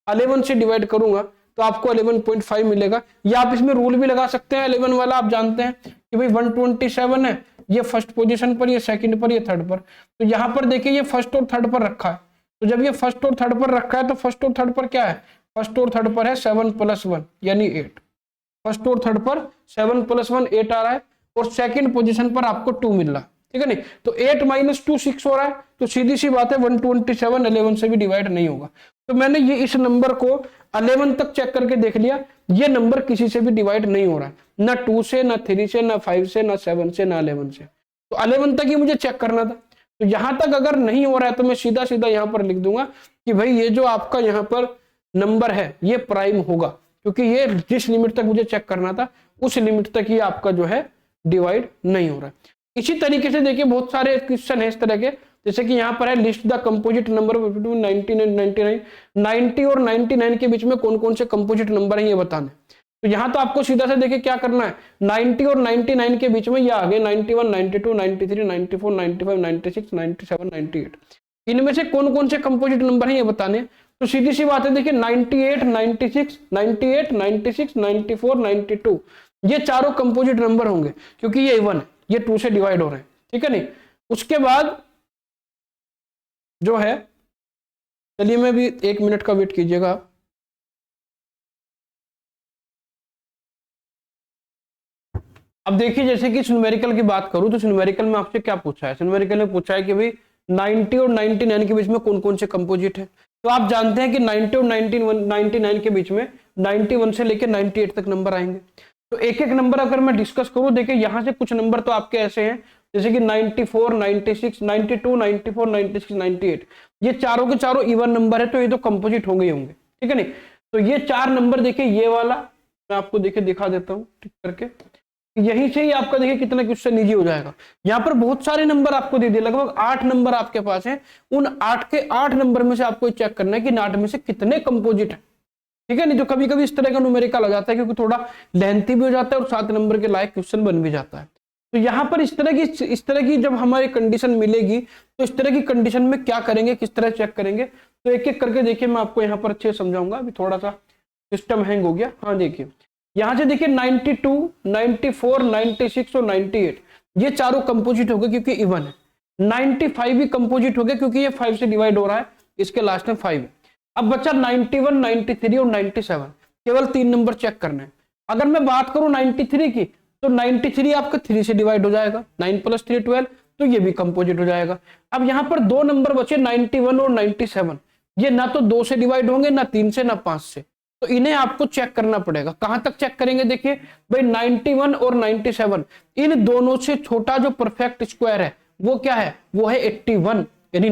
11 से डिवाइड करूंगा तो आपको 11.5 मिलेगा। या आप इसमें रूल भी लगा सकते हैं 11 वाला, आप जानते हैं कि भाई 127 है, ये फर्स्ट पोजीशन पर, ये सेकंड पर, ये थर्ड पर। तो यहां पर देखिए ये फर्स्ट और थर्ड पर रखा है, तो जब ये फर्स्ट और थर्ड पर रखा है तो फर्स्ट और थर्ड पर क्या है? फर्स्ट और थर्ड पर है 7 + 1 यानी 8। फर्स्ट और थर्ड पर 7 + 1 8 आ रहा है, और सेकंड पोजीशन पर आपको 2 मिल रहा है, ठीक है नहीं? तो 8 - 2 6 हो रहा है। तो सीधी सी बात है 127 11 से भी डिवाइड नहीं होगा। तो मैंने ये इस नंबर को 11 तक चेक करके देख लिया, ये नंबर किसी से भी डिवाइड नहीं हो रहा है, ना 2 से, ना 3 से, ना 5 से, ना 7 से, ना 11 से। तो 11 तक ही मुझे चेक करना था। तो यहां तक अगर नहीं हो रहा है तो मैं सीधा सीधा यहां पर लिख दूंगा कि भाई ये जो आपका यहां पर नंबर है ये प्राइम होगा, क्योंकि ये जिस लिमिट तक मुझे चेक करना था उस लिमिट तक ही आपका जो है डिवाइड नहीं हो रहा है। इसी तरीके से देखिए बहुत सारे क्वेश्चन है इस तरह के, जैसे कि यहाँ पर है list the composite number between 19 and 99। 90 और 99 के बीच में कौन कौन से कंपोजिट नंबर है ये बताने। तो यहाँ तो आपको सीधा से देखिए क्या करना है, 90 और 99 के बीच में ये आ गए 91, 92, 93, 94, 95, 96, 97, 98। इनमें से कौन कौन से कंपोजिट नंबर है ये बताने। तो सीधी सी बात है देखिए 98, 96, 98, 96, 94, 92 ये चारों कंपोजिट नंबर होंगे, क्योंकि ये इवन है, ये 2 से डिवाइड हो रहे हैं, ठीक है नहीं? उसके बाद जो है, चलिए मैं भी 1 मिनट का वेट कीजिएगा। अब देखिए जैसे कि न्यूमेरिकल की बात करूं तो न्यूमेरिकल में आपसे क्या पूछा है? न्यूमेरिकल में पूछा है कि भाई 90 और 99 के बीच में कौन कौन से कंपोजिट है। तो आप जानते हैं कि 90 और 99 के बीच में 91 से लेकर 98 तक नंबर आएंगे। तो एक एक नंबर अगर मैं डिस्कस करूं, देखिए यहां से कुछ नंबर तो आपके ऐसे हैं जैसे कि 94, 96, 92, 94, 96, 98 ये चारों के चारों इवन नंबर है, तो ये तो कंपोजिट होंगे ही होंगे, ठीक है नहीं? तो ये 4 नंबर देखिए, ये वाला मैं आपको देखिए दिखा देता हूँ टिक करके, यहीं से ही आपका देखिए कितना क्वेश्चन इजी हो जाएगा। यहाँ पर बहुत सारे नंबर आपको दे दिए, लगभग 8 नंबर आपके पास हैं। उन 8 के 8 नंबर में से आपको चेक करना है कि 8 में से कितने कंपोजिट है, ठीक है नहीं? तो कभी कभी इस तरह का न्यूमेरिकल आ जाता है क्योंकि थोड़ा लेंथी भी हो जाता है और 7 नंबर के लायक क्वेश्चन बन भी जाता है। तो यहाँ पर इस तरह की जब हमारी कंडीशन मिलेगी तो इस तरह की कंडीशन में क्या करेंगे, किस तरह चेक करेंगे, तो एक एक करके देखिए मैं आपको यहाँ पर अच्छे से समझाऊंगा। अभी थोड़ा सा सिस्टम हैंग हो गया। हाँ देखिए यहां से देखिए 92, 94, 96 और 98 ये चारों कंपोजिट हो गए क्योंकि इवन है। 95 भी कंपोजिट हो गया क्योंकि ये 5 से डिवाइड हो रहा है, इसके लास्ट में 5 है। अब बचा 91, 93 और 97, केवल 3 नंबर चेक करने हैं। अगर मैं बात करूं 93 की तो 93 आपका 3 से डिवाइड हो जाएगा, 9 + 3 12, तो ये भी कंपोजिट हो जाएगा। अब यहां पर 2 नंबर बचे 91 और 97, ये ना तो 2 से डिवाइड होंगे, ना 3 से, ना 5 से, तो इन्हें आपको चेक करना पड़ेगा। कहां तक चेक करेंगे? देखिए भाई 91 और 97 इन दोनों से छोटा जो परफेक्ट स्क्वायर है वो क्या है? वो है 81 यानी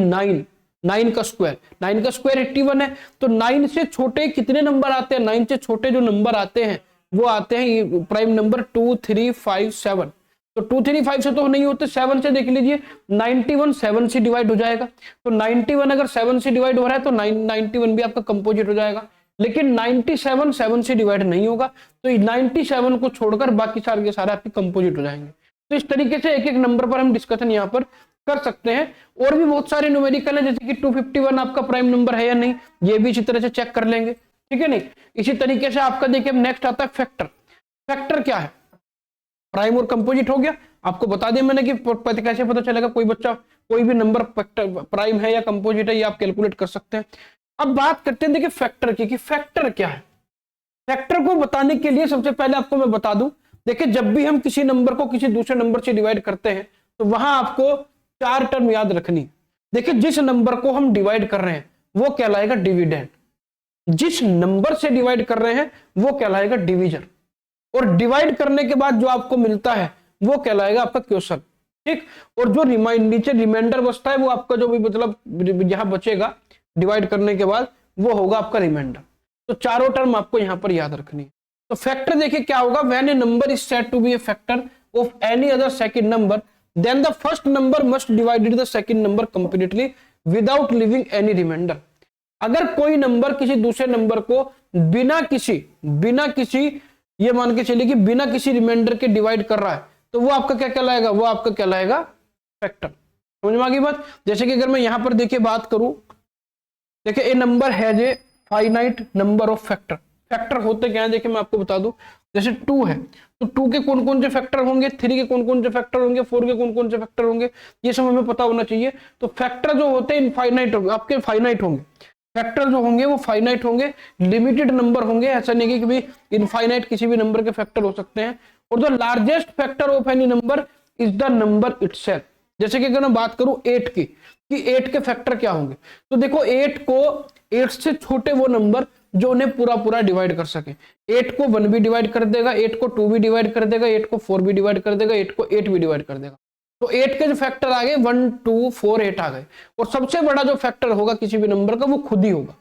9 का स्क्वायर। 9 का स्क्वायर 81 है। तो 9 से छोटे कितने नंबर आते हैं? 9 से छोटे जो नंबर आते हैं वो आते हैं प्राइम नंबर 2, 3, 5, 7। तो 2, 3, 5 से तो नहीं होते, 7 से देख लीजिए। 91 7 से डिवाइड हो जाएगा, तो 91 अगर 7 से डिवाइड हो रहा है तो 91 भी आपका कंपोजिट हो जाएगा। लेकिन 97 7 से डिवाइड नहीं होगा, तो 97 को छोड़कर बाकी सारे के सारे आपके कंपोजिट हो जाएंगे। तो इस तरीके से एक एक नंबर पर हम डिस्कशन यहाँ पर कर सकते हैं। और भी बहुत सारे न्यूमेरिकल है, जैसे कि 251 आपका प्राइम नंबर है या नहीं, ये भी इसी तरह से चेक कर लेंगे, ठीक है नहीं? इसी तरीके से आपका देखिए नेक्स्ट आता है फैक्टर। फैक्टर क्या है? प्राइम और कंपोजिट हो गया, आपको बता दें मैंने कि कैसे पता चलेगा कोई बच्चा कोई भी नंबर प्राइम है या कंपोजिट है, ये आप कैलकुलेट कर सकते हैं। अब बात करते हैं देखिए फैक्टर की, कि फैक्टर क्या है। फैक्टर को बताने के लिए सबसे पहले आपको मैं बता दूं, देखिए जब भी हम किसी नंबर को किसी दूसरे नंबर से डिवाइड करते हैं तो वहां आपको 4 टर्म याद रखनी है। देखिए जिस नंबर को हम डिवाइड कर रहे हैं वो कहलाएगा डिविडेंड, जिस नंबर से डिवाइड कर रहे हैं वो कहलाएगा डिवीजन, और डिवाइड करने के बाद जो आपको मिलता है वो कहलाएगा आपका क्वेश्चन, ठीक? और जो नीचे रिमाइंडर बचता है वो आपका जो भी मतलब यहां बचेगा डिवाइड करने के बाद वो होगा आपका रिमाइंडर। तो चारों टर्म आपको यहां पर याद रखनी है। तो फैक्टर देखिए क्या होगा, when a number is said to be a factor of any other second number then the first number must divided the second number completely without leaving any remainder. अगर कोई नंबर किसी दूसरे नंबर को बिना किसी ये मान के चलिए कि बिना किसी रिमाइंडर के डिवाइड कर रहा है तो वो आपका क्या कहलाएगा, वो आपका कहलाएगा फैक्टर। समझ में आ गई बात। जैसे कि अगर मैं यहां पर देखिए बात करूं, देखिए a number has a finite number of factor. Factor होते क्या है देखिए मैं आपको बता दूं, जैसे 2 है तो 2 के कौन कौन से फैक्टर होंगे, 3 के कौन कौन से फैक्टर होंगे, 4 के कौन कौन से फैक्टर होंगे, ये सब हमें पता होना चाहिए। तो फैक्टर जो होते हैं इनफाइनाइट होंगे, आपके फाइनाइट होंगे। फैक्टर जो होंगे वो फाइनाइट होंगे, लिमिटेड नंबर होंगे, ऐसा नहीं कि भाई इनफाइनाइट किसी भी नंबर के फैक्टर हो सकते हैं। और the largest factor of any number is the number itself. जैसे कि अगर मैं बात करूं 8 की, कि 8 के फैक्टर क्या होंगे, तो देखो 8 से छोटे वो नंबर जो उन्हें पूरा पूरा डिवाइड कर सके। 8 को 1 भी डिवाइड कर देगा, 8 को 2 भी डिवाइड कर देगा, 8 को 4 भी डिवाइड कर देगा, 8 को 8 भी डिवाइड कर देगा। तो 8 के जो फैक्टर आ गए 1 2 4 8 आ गए। और सबसे बड़ा जो फैक्टर होगा किसी भी नंबर का वो खुद ही होगा,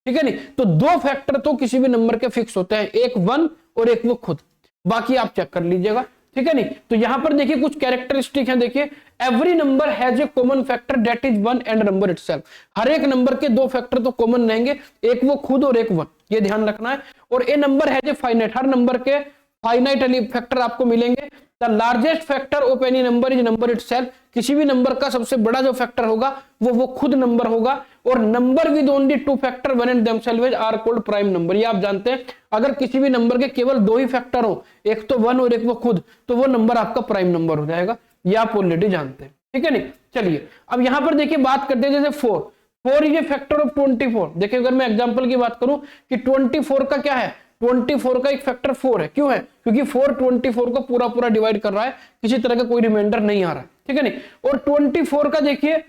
ठीक है नहीं। तो 2 फैक्टर तो किसी भी नंबर के फिक्स होते हैं, एक 1 और एक वो खुद, बाकी आप चेक कर लीजिएगा, ठीक है नहीं। तो यहां पर देखिए कुछ कैरेक्टरिस्टिक है, देखिए every number has a common factor that is 1 and number itself. हर एक नंबर के 2 फैक्टर तो कॉमन रहेंगे, एक वो खुद और एक 1, ये ध्यान रखना है। और a number has a finite, हर नंबर के फाइनाइट फैक्टर आपको मिलेंगे। The largest factor of any number is number itself. किसी भी नंबर का सबसे बड़ा जो फैक्टर होगा वो खुद नंबर होगा। और number with only 2 factor 1 and themselves are called prime number. ये आप जानते हैं, अगर किसी भी नंबर के केवल 2 ही फैक्टर हो, एक तो 1 और एक वो खुद, तो वो नंबर आपका प्राइम नंबर हो जाएगा। ये आप ऑलरेडी जानते हैं, ठीक है नहीं। चलिए अब यहां पर देखिए बात करते हैं, जैसे 4 इज ए फैक्टर ऑफ 24। देखिए अगर मैं एग्जांपल की बात करूं कि 24 का क्या है, 24 का एक फैक्टर 4 है। क्यों है, क्योंकि 4 24 को पूरा पूरा डिवाइड कर रहा है, किसी तरह का कोई रिमाइंडर नहीं आ रहा है, ठीक है नहीं। और 24 का देखिए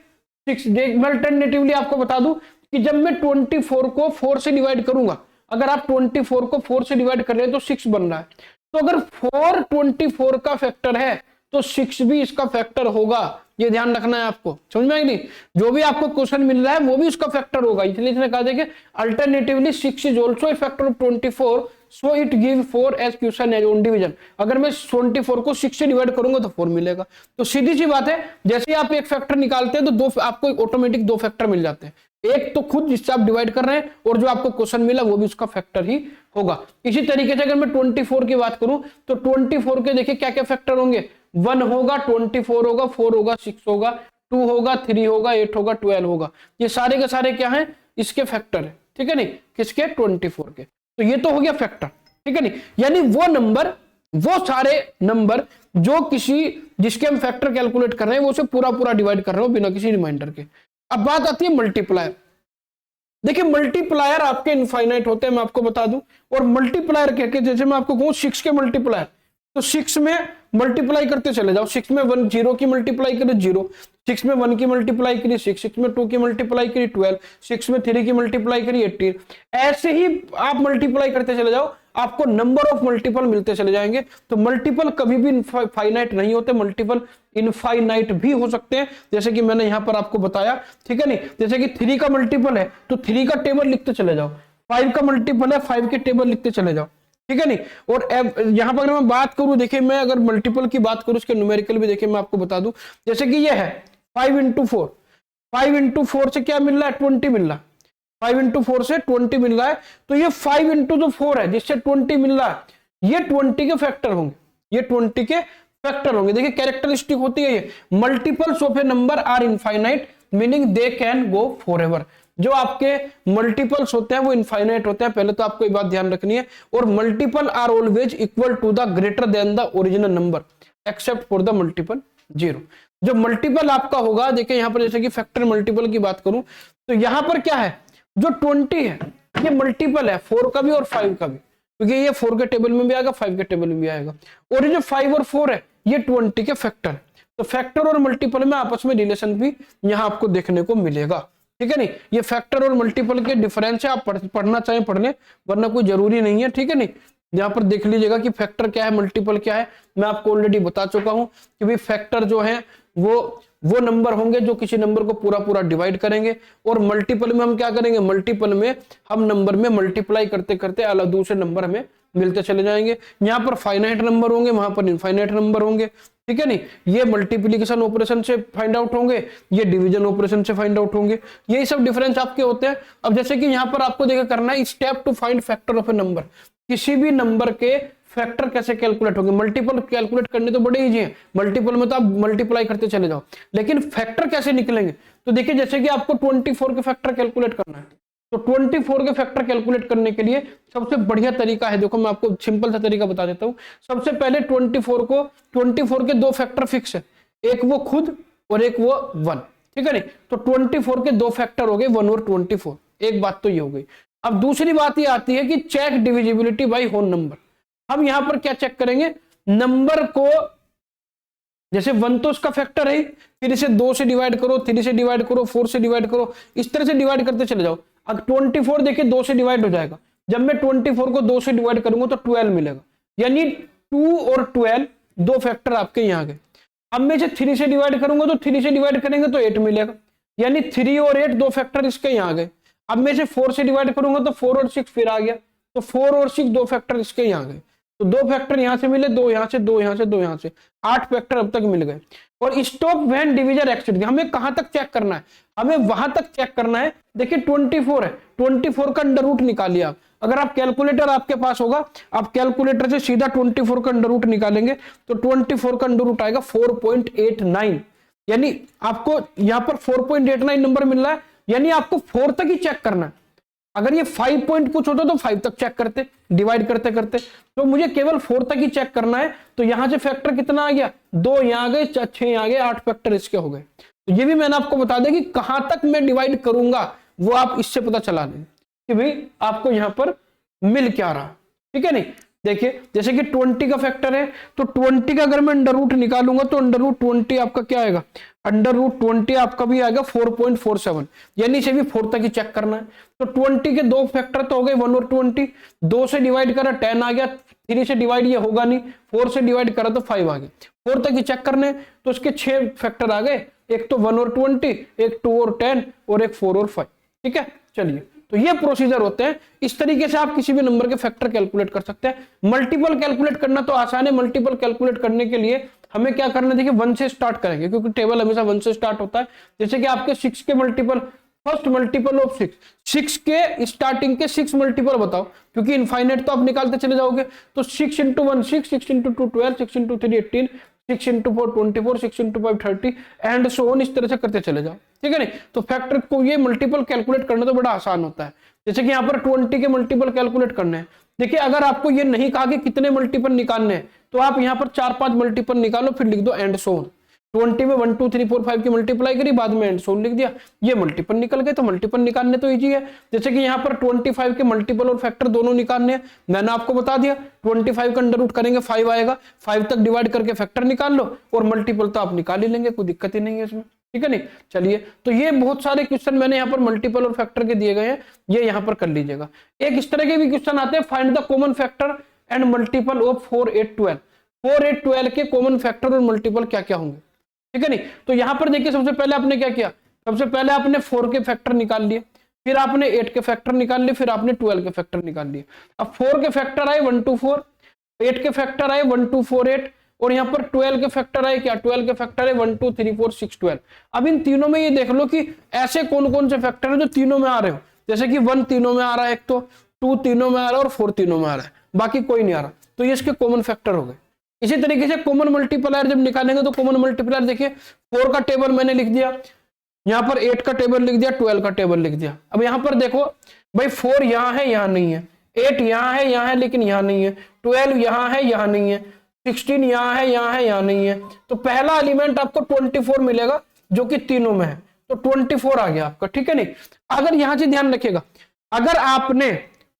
6, मैं अल्टरनेटिवली आपको बता दूं कि जब मैं 24 को 4 से डिवाइड करूंगा, अगर आप 24 को 4 से डिवाइड कर रहे हैं तो 6 बन रहा है। तो अगर 4 24 का फैक्टर है तो 6 भी इसका फैक्टर होगा, ये ध्यान रखना है आपको। समझ में आई नहीं, जो भी आपको क्वेश्चन मिल रहा है वो भी उसका फैक्टर होगा। इसलिए इसने कहा देखिए alternatively 6 is also a factor of 24 so it give 4 as quotient as on division. अगर मैं 24 को 6 से डिवाइड करूंगा तो 4 मिलेगा। तो सीधी सी बात है, जैसे आप एक फैक्टर निकालते हैं तो दो आपको ऑटोमेटिक 2 फैक्टर मिल जाते हैं, एक तो खुद जिससे आप डिवाइड कर रहे हैं और जो आपको क्वेश्चन मिला वो भी उसका फैक्टर ही होगा। इसी तरीके से अगर मैं 24 की बात करूं तो 24 के देखिए क्या क्या फैक्टर होंगे, 1 होगा, 24 होगा, 4 होगा, 6 होगा, 2 होगा, 3 होगा, 8 होगा, 12 होगा। ये सारे के सारे क्या हैं, इसके फैक्टर है, ठीक है नहीं, किसके, 24 के। तो ये तो हो गया फैक्टर, ठीक है नहीं। यानी वो नंबर, वो सारे नंबर जो जिसके हम फैक्टर कैलकुलेट कर रहे हैं वो उसे पूरा पूरा डिवाइड कर रहे हो बिना किसी रिमाइंडर के। अब बात आती है मल्टीप्लायर। देखिए मल्टीप्लायर आपके इनफाइनाइट होते हैं, मैं आपको बता दूं। और मल्टीप्लायर कह के, जैसे मैं आपको कहूं 6 के मल्टीप्लायर, तो 6 में मल्टीप्लाई करते चले जाओ। 6 में 1 0 की मल्टीप्लाई करिए 0, 6 में 1 की मल्टीप्लाई करिए 6, 6 में 2 की मल्टीप्लाई करिए 12, 6 में 3 की मल्टीप्लाई करिए 18। ऐसे ही आप मल्टीप्लाई करते चले जाओ, आपको नंबर ऑफ मल्टीपल मिलते चले जाएंगे। तो मल्टीपल कभी भी फाइनाइट नहीं होते, मल्टीपल इनफाइनाइट भी हो सकते हैं, जैसे कि मैंने यहां पर आपको बताया, ठीक है नहीं। जैसे कि 3 का मल्टीपल है तो 3 का टेबल लिखते चले जाओ, 5 का मल्टीपल है 5 के टेबल लिखते चले जाओ, ठीक है नहीं। और यहां पर अगर मैं बात करूं, देखिए मैं अगर मल्टीपल की बात करूं उसके न्यूमेरिकल भी देखिए मैं आपको बता दूं। जैसे कि ये है 5 इंटू 4, 5 इंटू 4 से क्या मिल रहा है, 20 मिल रहा है। 5 इंटू 4 से 20 मिल रहा है, तो ये 5 इंटू जो 4 है जिससे 20 मिल रहा है, ये 20 के फैक्टर होंगे, ये 20 के फैक्टर होंगे। देखिए कैरेक्टरिस्टिक होती है ये, multiples of a number are infinite meaning they can go forever. जो आपके मल्टीपल्स होते हैं वो इनफाइनाइट होते हैं, पहले तो आपको ये बात ध्यान रखनी है। और multiple are always equal to the greater than the original number except for the multiple 0। जो मल्टीपल आपका होगा, देखिए यहां पर जैसे कि फैक्टर मल्टीपल की बात करूं तो यहां पर क्या है, जो 20 है ये मल्टीपल है 4 का भी और 5 का भी, क्योंकि ये 4 के टेबल में भी आएगा 5 के टेबल में भी आएगा। और ये जो 5 और 4 है ये 20 के फैक्टर। तो फैक्टर और मल्टीपल में आपस में रिलेशन भी यहां आपको देखने को मिलेगा, ठीक है नहीं। ये फैक्टर और मल्टीपल के डिफरेंस है, आप पढ़ना चाहें पढ़ लें, वरना कोई जरूरी नहीं है, ठीक है नहीं। यहाँ पर देख लीजिएगा कि फैक्टर क्या है, मल्टीपल क्या है, मैं आपको ऑलरेडी बता चुका हूं कि भाई फैक्टर जो है वो नंबर होंगे जो किसी नंबर को पूरा पूरा डिवाइड करेंगे। और मल्टीपल में हम क्या करेंगे, मल्टीपल में हम नंबर में मल्टीप्लाई करते करते अलग दूसरे नंबर हमें मिलते चले जाएंगे। यहाँ पर फाइनाइट नंबर होंगे, वहां पर इनफाइनाइट नंबर होंगे, ठीक है नहीं। ये मल्टीप्लिकेशन ऑपरेशन से फाइंड आउट होंगे, ये डिवीजन ऑपरेशन से फाइंड आउट होंगे, यही सब डिफरेंस आपके होते हैं। अब जैसे कि यहाँ पर आपको देखा करना है step two find factor of a number. किसी भी नंबर के फैक्टर कैसे कैलकुलेट होंगे। मल्टीपल कैलकुलेट करने तो बड़े इजी है, मल्टीपल में तो आप मल्टीप्लाई करते चले जाओ, लेकिन फैक्टर कैसे निकलेंगे। तो देखिए जैसे कि आपको 24 के फैक्टर कैलकुलेट करना है, तो 24 के फैक्टर कैलकुलेट करने के लिए सबसे बढ़िया तरीका है, देखो मैं आपको सिंपल सा तरीका बता देता हूं। सबसे पहले 24 के दो फैक्टर फिक्स है, एक वो खुद और एक वो 1, ठीक है नहीं। तो 24 के दो फैक्टर हो गए 1 और 24, एक बात तो ये हो गई। अब दूसरी बात ये आती है कि check divisibility by whole number. हम यहां पर क्या चेक करेंगे, नंबर को, जैसे 1 तो उसका फैक्टर है, फिर इसे 2 से डिवाइड करो, 3 से डिवाइड करो, 4 से डिवाइड करो, इस तरह से डिवाइड करते चले जाओ। अब 24 देखिए 2 से डिवाइड हो जाएगा, जब मैं 24 को 2 से डिवाइड करूंगा तो 12 मिलेगा, यानी 2 और 12 दो फैक्टर आपके यहां गए। अब मैं इसे 3 से डिवाइड करूंगा तो 3 से डिवाइड करेंगे तो 8 मिलेगा, यानी 3 और 8 दो फैक्टर इसके यहां गए। अब मैं इसे 4 से डिवाइड करूंगा तो 4 और 6 फिर आ गया, तो 4 और 6 दो फैक्टर इसके यहां गए, तो दो फैक्टर यहां से मिले, दो यहां से, दो यहां से, दो यहां से, 8 फैक्टर अब तक मिल गए। और स्टॉप व्हेन डिवीजर एक्सीड, हमें कहां तक चेक करना है, हमें वहां तक चेक करना है। देखिए 24 है, 24 का अंडर रूट निकालिए आप, अगर आप कैलकुलेटर आपके पास होगा, आप कैलकुलेटर से सीधा 24 का अंडर रूट निकालेंगे तो 24 का अंडर रूट आएगा 4.89, यानी आपको यहां पर 4.89 नंबर मिल रहा है, यानी आपको 4 तक ही चेक करना है। अगर ये 5 पॉइंट कुछ होता तो 5 तक चेक करते डिवाइड करते करते, तो मुझे केवल 4 तक ही चेक करना है। तो यहां से फैक्टर कितना आ गया, 2 यहां आ गए, 6 यहां आ गए, 8 फैक्टर इसके हो गए। तो ये भी मैंने आपको बता दें कि कहां तक मैं डिवाइड करूंगा वो आप इससे पता चला लें कि भाई आपको यहां पर मिल क्या रहा, ठीक है नहीं। देखिए जैसे कि 20 का फैक्टर है, तो 20 का अगर मैं अंडर रूट निकालूंगा तो अंडर रूट 20 आपका क्या आएगा, अंडर रूट 20 आपका भी आएगा 4.47, यानी इसे भी 4 तक ही चेक करना है। तो 20 के दो फैक्टर तो हो गए 1 और 20, 2 से डिवाइड करा 10 आ गया, 3 से डिवाइड ये होगा नहीं, 4 से डिवाइड करा तो 5 आ गया, 4 तक ही चेक करने, तो उसके 6 फैक्टर आ गए, एक तो 1 और 20, एक 2 और 10 और एक 4 और 5, ठीक है। चलिए तो ये प्रोसीजर होते हैं, इस तरीके से आप किसी भी नंबर के फैक्टर कैलकुलेट कर सकते हैं। मल्टीपल कैलकुलेट करना तो आसान है, मल्टीपल कैलकुलेट करने के लिए हमें क्या करना है, देखिए 1 से स्टार्ट करेंगे क्योंकि टेबल हमेशा 1 से स्टार्ट होता है। जैसे कि आपके 6 के मल्टीपल, फर्स्ट मल्टीपल ऑफ 6, 6 के स्टार्टिंग के 6 मल्टीपल बताओ, क्योंकि इनफाइनाइट तो आप निकालते चले जाओगे। तो 6 into 1 6, 6 into 2 12, 6 into 3 18, 6 into 4 24, 6 into 5 30 and so on, इस तरह से करते चले जाओ, ठीक है नहीं। तो फैक्टर को ये मल्टीपल कैलकुलेट करना तो बड़ा आसान होता है। जैसे कि यहाँ पर 20 के मल्टीपल कैलकुलेट करने हैं, देखिए अगर आपको ये नहीं कहा कि कितने मल्टीपल निकालने हैं तो आप यहाँ पर 4-5 मल्टीपल निकालो, फिर लिख दो एंड सो ऑन। 20 में 1 2 3 4 5 की मल्टीप्लाई करी, बाद में एंड सो ऑन लिख दिया, ये मल्टीपल निकल गए। तो मल्टीपल निकालने तो इजी है। जैसे कि यहाँ पर 25 के मल्टीपल और फैक्टर दोनों निकालने हैं, मैंने आपको बता दिया 25 का अंडर रूट करेंगे 5 आएगा, 5 तक डिवाइड करके फैक्टर निकाल लो और मल्टीपल तो आप निकाल ही लेंगे, कोई दिक्कत ही नहीं है इसमें, ठीक है नहीं। चलिए तो ये बहुत सारे क्वेश्चन मैंने यहाँ पर मल्टीपल और फैक्टर के दिए गए हैं, ये यहाँ पर कर लीजिएगा। एक इस तरह के भी क्वेश्चन आते हैं, find the common factor and multiple of 4 8 12। 4 8 12 के कॉमन फैक्टर और मल्टीपल क्या क्या होंगे, ठीक है नहीं। तो यहाँ पर देखिए सबसे पहले आपने क्या किया, सबसे पहले आपने 4 के फैक्टर निकाल लिए, फिर आपने 8 के फैक्टर निकाल लिए, फिर आपने 12 के फैक्टर निकाल लिए। अब 4 के फैक्टर आए 1 2 4, 8 के फैक्टर आए 1 2 4 8, और यहाँ पर 12 के फैक्टर आए क्या, 12 के फैक्टर है 1 2 3 4 6 12। अब इन तीनों में ये देख लो कि ऐसे कौन कौन से फैक्टर है जो तीनों में आ रहे हो, जैसे कि 1 तीनों में आ रहा है, एक तो 2 तीनों में आ रहा है और 4 तीनों में आ रहा है, बाकी कोई नहीं आ रहा, तो ये इसके कॉमन फैक्टर हो गए। इसी तरीके से कॉमन मल्टीप्लायर जब निकालेंगे तो कॉमन मल्टीप्लायर देखिए 4 का टेबल मैंने लिख दिया, यहाँ पर 8 का टेबल लिख दिया, 12 का टेबल लिख दिया। अब यहाँ पर देखो भाई 4 यहाँ है यहाँ नहीं है, 8 यहाँ है लेकिन यहाँ नहीं है, 12 यहाँ है यहाँ नहीं है, 16 यहाँ है यहाँ नहीं है। तो पहला एलिमेंट आपको 24 मिलेगा जो कि तीनों में है, तो 24 आ गया आपका, ठीक है नहीं। अगर यहां से ध्यान रखिएगा, अगर आपने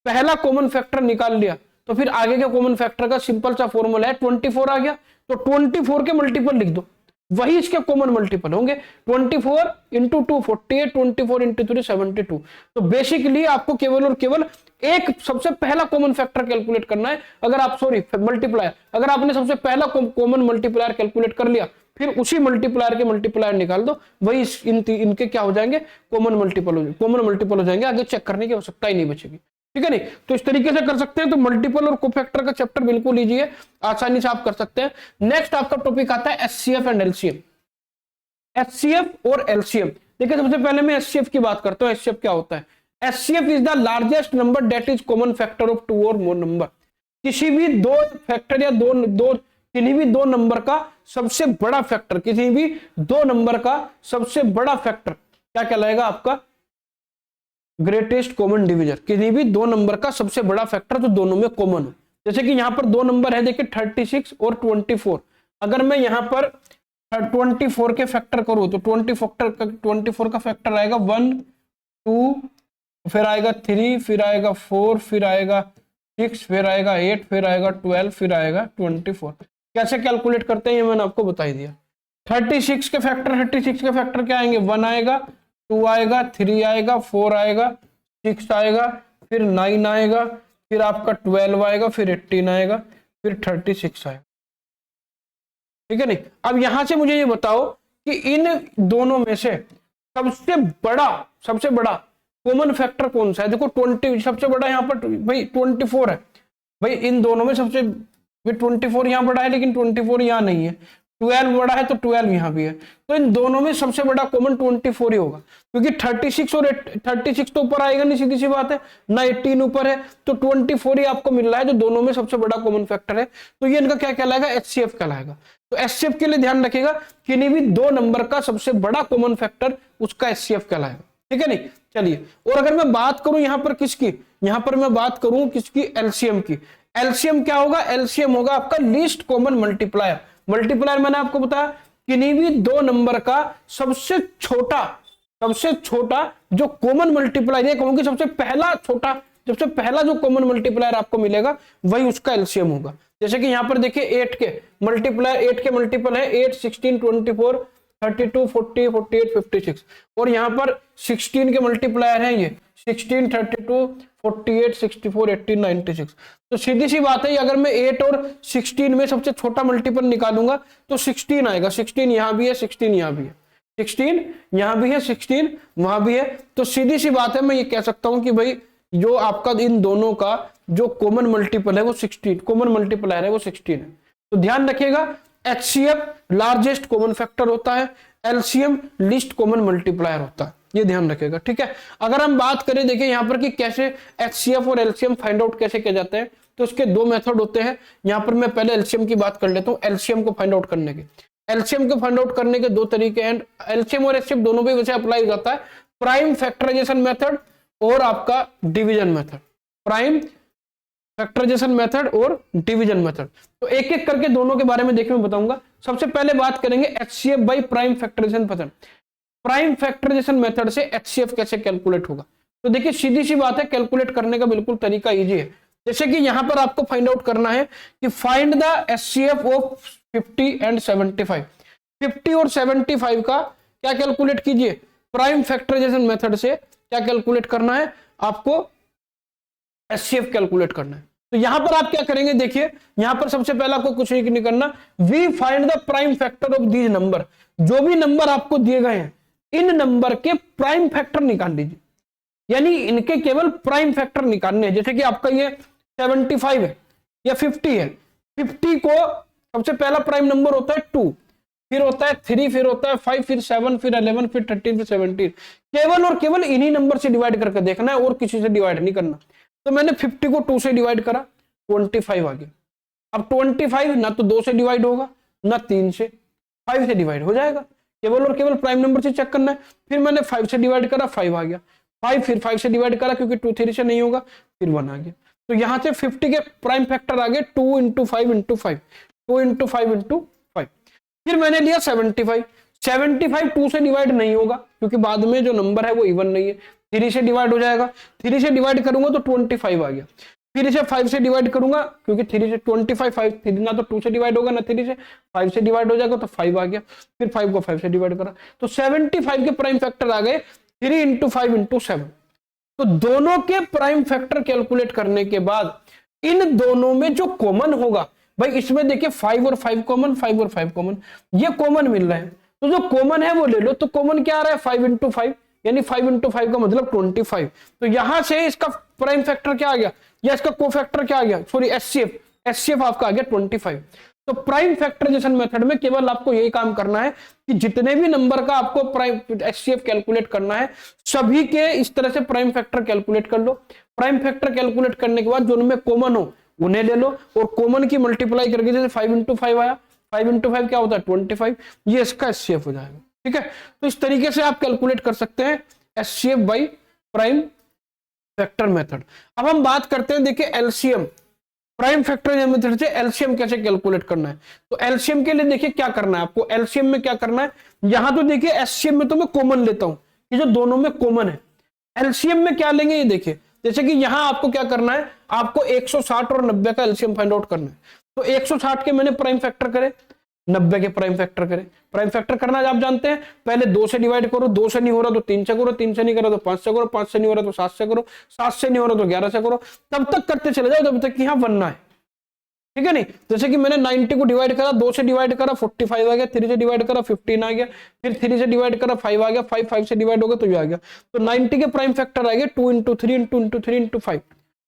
पहला कॉमन फैक्टर निकाल लिया तो फिर आगे के कॉमन फैक्टर का सिंपल सा फॉर्मूला है 24 आ गया, तो 24 के मल्टीपल लिख दो, वही इसके कॉमन मल्टीपल होंगे। 24 इंटू 2 48, 24 इंटू 3 72। तो बेसिकली आपको केवल और केवल एक सबसे पहला कॉमन फैक्टर कैलकुलेट करना है। अगर आप मल्टीप्लायर, अगर आपने सबसे पहला कॉमन मल्टीप्लायर कैलकुलेट कर लिया, फिर उसी मल्टीप्लायर के मल्टीप्लायर निकाल दो, वही इनके क्या हो जाएंगे, कॉमन मल्टीपल हो जाएंगे, आगे चेक करने की आवश्यकता ही नहीं बचेगी, ठीक है नहीं। तो इस तरीके से कर सकते हैं। तो मल्टीपल और कोफैक्टर का चैप्टर बिल्कुल इजी है, आसानी से आप कर सकते हैं। नेक्स्ट आपका टॉपिक आता है एचसीएफ एंड एलसीएम। एचसीएफ और एलसीएम, देखिए सबसे पहले मैं एचसीएफ की बात करता हूं। एचसीएफ क्या होता है? HCF is the largest number that is common factor of 2 और मोर नंबर। किसी भी दो फैक्टर या दो दो किन्हीं भी दो नंबर का सबसे बड़ा फैक्टर, किसी भी दो नंबर का सबसे बड़ा फैक्टर क्या कहलाएगा आपका? Greatest common division. किसी भी दो नंबर का सबसे बड़ा फैक्टर जो दोनों में कॉमन हो। जैसे कि यहां पर दो नंबर है देखिए 36 और 24। अगर मैं यहां पर 24 के फैक्टर करूं तो 24 का फैक्टर आएगा 1 2, फिर आएगा 3, फिर आएगा 4, फिर आएगा 6, फिर आएगा 8, फिर आएगा 12, फिर आएगा 24। कैसे कैलकुलेट करते हैं ये मैंने आपको बता ही दिया। 36 के फैक्टर क्या आएंगे? 1 आएगा, 2 आएगा, 3 आएगा, 4 आएगा, 6 आएगा, फिर 9 आएगा, फिर आपका 12 आएगा, फिर 18 आएगा, फिर 36 आएगा। ठीक है नहीं? अब यहां से मुझे ये बताओ कि इन दोनों में से सबसे बड़ा कॉमन फैक्टर कौन सा है? देखो 20 सबसे बड़ा यहाँ पर भाई 24 है। भाई इन दोनों में सबसे 24 यहाँ बड़ा है, लेकिन 24 यहाँ नहीं है। 12 बड़ा है तो 12 यहाँ भी है। तो इन दोनों में सबसे बड़ा कॉमन 24 ही होगा, क्योंकि 36 और 36 तो ऊपर आएगा नहीं, सीधी सी बात है ना, 18 ऊपर है, तो 24 ही आपको मिल रहा है जो दोनों में सबसे बड़ा कॉमन फैक्टर है। तो ये इनका क्या कहलाएगा? HCF कहलाएगा। तो HCF के लिए ध्यान रखिएगा, किन्हीं भी दो नंबर का सबसे बड़ा कॉमन फैक्टर उसका HCF कहलाएगा। ठीक है नहीं? चलिए, और अगर मैं बात करूं यहां पर किसकी, यहां पर मैं बात करूं किसकी? LCM की। LCM क्या होगा? LCM होगा आपका लीस्ट कॉमन मल्टीप्लायर। मल्टीप्लायर मैंने आपको बताया किन्हीं भी दो नंबर का सबसे छोटा जो कॉमन मल्टीप्लायर, ये कहूंगी सबसे पहला जो कॉमन मल्टीप्लायर आपको मिलेगा वही उसका LCM होगा। जैसे कि यहां पर देखिए 8 के मल्टीपल है 8, 16, 24, 32, 40, 48, 56, और यहां पर 16 के मल्टीप्लायर हैं ये 16, 32, 48, 64, 18, 96। तो सीधी सी बात है, अगर मैं 8 और 16 में सबसे छोटा मल्टीपल निकालूंगा तो 16 आएगा। 16 यहां भी है, 16 यहां भी है, 16 यहां भी है, 16 वहां भी है। तो सीधी सी बात है, मैं ये कह सकता हूं कि भाई जो आपका इन दोनों का जो कॉमन मल्टीपल है वो 16, कॉमन मल्टीप्लायर है वो 16 है। तो ध्यान रखिएगा, HCF लार्जेस्ट कॉमन फैक्टर होता है, LCM लीस्ट कॉमन मल्टीप्लायर होता है, ये ध्यान रखिएगा। ठीक है, अगर हम बात करें देखिए यहां पर कि कैसे HCF और LCM फाइंड आउट कैसे किए जाते हैं, तो उसके दो मेथड होते हैं। यहां पर मैं पहले LCM की बात कर लेता हूं। LCM को फाइंड आउट करने के दो तरीके हैं। LCM और HCF दोनों भी वैसे अप्लाई हो जाता है, प्राइम फैक्टराइजेशन मेथड और आपका division method. Prime factorization method और डिवीजन मेथड, तो एक एक करके दोनों के बारे में देखिए मैं बताऊंगा। सबसे पहले बात करेंगे HCF by prime factorization method. Prime factorization method से HCF कैसे कैलकुलेट होगा? तो देखिए सीधी सी बात है, कैलकुलेट करने का बिल्कुल तरीका इजी है। जैसे कि यहां पर आपको फाइंड आउट करना है कि find the HCF of 50 and 75। 50 और 75 का क्या कैलकुलेट कीजिए? प्राइम फैक्टराइजेशन मेथड से क्या कैलकुलेट करना है आपको? HCF कैलकुलेट करना है। तो यहां पर आप क्या करेंगे? देखिए यहां पर सबसे पहले आपको कुछ नहीं करना, we find the prime factor of these number. जो भी नंबर आपको दिए गए हैं इन नंबर के प्राइम फैक्टर निकाल लीजिए, यानी इनके केवल प्राइम फैक्टर निकालने हैं। जैसे कि आपका ये 75 है या 50 है, 50 को सबसे पहला प्राइम नंबर होता है 2, फिर होता है 3, फिर होता है 5, फिर 7, फिर 11, फिर 13, फिर 17। केवल और केवल इन्हीं नंबर से डिवाइड करके देखना है और किसी से डिवाइड नहीं करना। तो मैंने 50 को 2 से डिवाइड करा, 25 आ गया। अब 25 ना तो 2 से डिवाइड होगा ना 3 से, 5 से डिवाइड हो जाएगा। केवल और केवल प्राइम नंबर से चेक करना है। फिर मैंने 5 से डिवाइड करा, 5 आ गया। 5 फिर 5 से डिवाइड करा क्योंकि 2 3 से नहीं होगा, फिर 1 आ गया। तो यहां से 50 के प्राइम फैक्टर आ गए 2 × 5 × 5, 2 × 5 × 5। फिर मैंने लिया 75। 75 2 से डिवाइड नहीं होगा क्योंकि बाद में जो नंबर है वो इवन नहीं है, 3 से डिवाइड हो जाएगा। 3 से डिवाइड करूंगा तो 25 आ गया। फिर इसे 5 से डिवाइड करूंगा क्योंकि 3 से 25, 5 ना तो 2 से डिवाइड होगा ना 3 से, 5 से डिवाइड हो जाएगा तो 5 आ गया। फिर 5 को 5 से डिवाइड करा तो 75 के प्राइम फैक्टर आ गए 3 × 5 × 7। तो दोनों के प्राइम फैक्टर कैलकुलेट करने के बाद इन दोनों में जो कॉमन होगा, भाई इसमें देखिए 5 और 5 कॉमन, 5 और 5 कॉमन, ये कॉमन मिल रहा है। तो जो कॉमन है वो ले लो। तो कॉमन क्या आ रहा है? 5 × 5, यानी 5 × 5 का मतलब 25। तो यहां से इसका प्राइम फैक्टर क्या आ गया या इसका कोफैक्टर क्या आ गया? सॉरी HCF आपका आ गया 25। तो प्राइम फैक्टराइजेशन मेथड में केवल आपको यही काम करना है कि जितने भी नंबर का आपको प्राइम HCF कैलकुलेट करना है सभी के इस तरह से प्राइम फैक्टर कैलकुलेट कर लो। प्राइम फैक्टर कैलकुलेट करने के बाद जो उनमें कॉमन हो उन्हें ले लो और कॉमन की मल्टीप्लाई करके, जैसे 5 इंटू 5 आया, 5 इंटू 5 क्या होता है 25, ये इसका एचसीएफ हो जाएगा। ठीक है, तो इस तरीके से आप कैलकुलेट कर सकते हैं HCF by prime factor method. अब हम बात करते हैं, देखिए एलसीएम, प्राइम फैक्टर मेथड से एलसीएम कैसे कैलकुलेट करना है। तो एलसीएम के लिए देखिए क्या करना है आपको, एलसीएम में क्या करना है, यहां तो देखिए एचसीएम में तो मैं कॉमन लेता हूं, ये जो दोनों में कॉमन है। एलसीएम में क्या लेंगे, ये देखिए जैसे कि यहां आपको क्या करना है, आपको 160 और 90 का एलसीएम फाइंड आउट करना है। तो 160 के मैंने प्राइम फैक्टर करे, 90 के प्राइम फैक्टर करे। प्राइम फैक्टर करना आप जानते हैं, पहले 2 से डिवाइड करो, 2 से नहीं हो रहा तो 3 से करो, 3 से नहीं करो तो 5 से करो, 5 से नहीं हो रहा तो 7 से करो, 7 से नहीं हो रहा तो 11 से करो, तब तक करते चले जाओ जब तक कि यहां बनना है। ठीक है नहीं, जैसे कि मैंने 90 को डिवाइड करा, 2 से डिवाइड करा 45 आ गया, 3 से डिवाइड करा 15 आ गया, फिर 3 से डिवाइड करा 5 आ गया, 5 से डिवाइड हो गया तो ये आ गया। तो 90 के प्राइम फैक्टर आ गए 2 इंटू 3 इंटू इंटू 3 इंटू 5,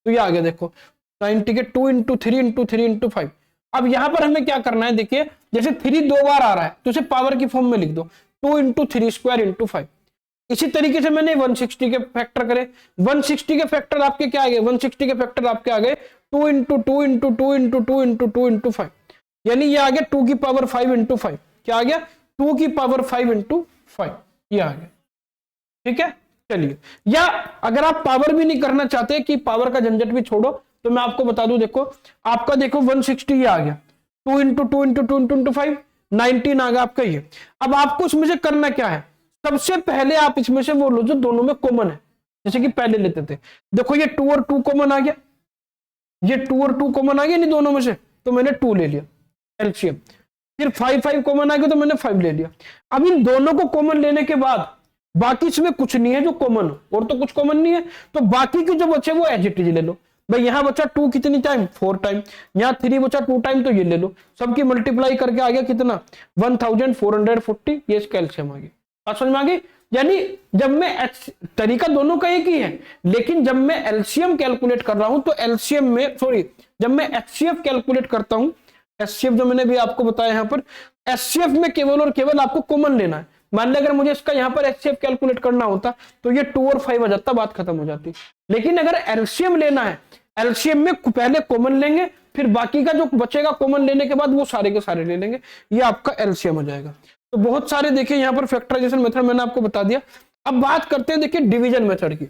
तो ये आ गया देखो 90 के 2 इंटू 3 इंटू 3 इंटू 5। अब यहां पर हमें क्या करना है, देखिए जैसे 3 2 बार आ रहा है तो इसे पावर की फॉर्म में लिख दो, 2 इंटू 3 स्क्वायर इंटू 5। इसी तरीके से मैंने 160 के फैक्टर करे, 160 के फैक्टर आपके क्या आ गए, 160 के फैक्टर आपके आ गए 2 into 2 into 2 into 2 into 2 into 5, यानी ये आ गया 2 की पावर 5 इंटू 5, क्या आ गया 2 की पावर 5 इंटू 5, ये आ गया। ठीक है, चलिए, या अगर आप पावर भी नहीं करना चाहते कि पावर का झंझट भी छोड़ो, तो मैं आपको बता दूं, देखो आपका देखो 160 ये आ गया, 2 इंटू 2 इंटू 2 इंटू 5, 19 आ गया आपका ये। अब आपको इसमें से करना क्या है, सबसे पहले आप इसमें से वो लो जो दोनों में कॉमन है, जैसे कि पहले लेते थे, देखो ये 2 और 2 कॉमन आ गया, ये 2 और 2 कॉमन आ गया नहीं दोनों में से, तो मैंने 2 ले लिया एलसीएम। फिर 5 5 कॉमन आ गया तो मैंने 5 ले लिया। अब इन दोनों को कॉमन लेने के बाद बाकी इसमें कुछ नहीं है जो कॉमन हो, और तो कुछ कॉमन नहीं है, तो बाकी के जो बचे वो एज इट इज ले लो। भाई यहां बचा 2 कितनी टाइम 4 टाइम, यहां 3 बचा 2 टाइम, तो ये ले लो, सबकी मल्टीप्लाई करके आ गया कितना 1440, ये इसका एलसीएम आ गया। बात समझ में आ गई, यानी जब मैं तरीका दोनों का एक ही है, लेकिन जब मैं एलसीएम कैलकुलेट कर रहा हूं तो एलसीएम में सॉरी जब मैं एचसीएफ कैलकुलेट करता हूं, एचसीएफ जो मैंने भी आपको बताया यहां पर, एचसीएफ में केवल और केवल आपको कॉमन लेना है। मान लिया अगर मुझे इसका यहां पर एचसीएफ कैलकुलेट करना होता तो ये 2 और 5 आ जाता, बात खत्म हो जाती। लेकिन अगर एलसीएम लेना है, एलसीएम में पहले कॉमन लेंगे, फिर बाकी का जो बचेगा कॉमन लेने के बाद वो सारे के सारे ले लेंगे, ये आपका एलसीएम हो जाएगा। तो बहुत सारे देखिए यहाँ पर फैक्टराइजेशन मेथड मैंने आपको बता दिया। अब बात करते हैं देखिए डिवीजन मेथड की,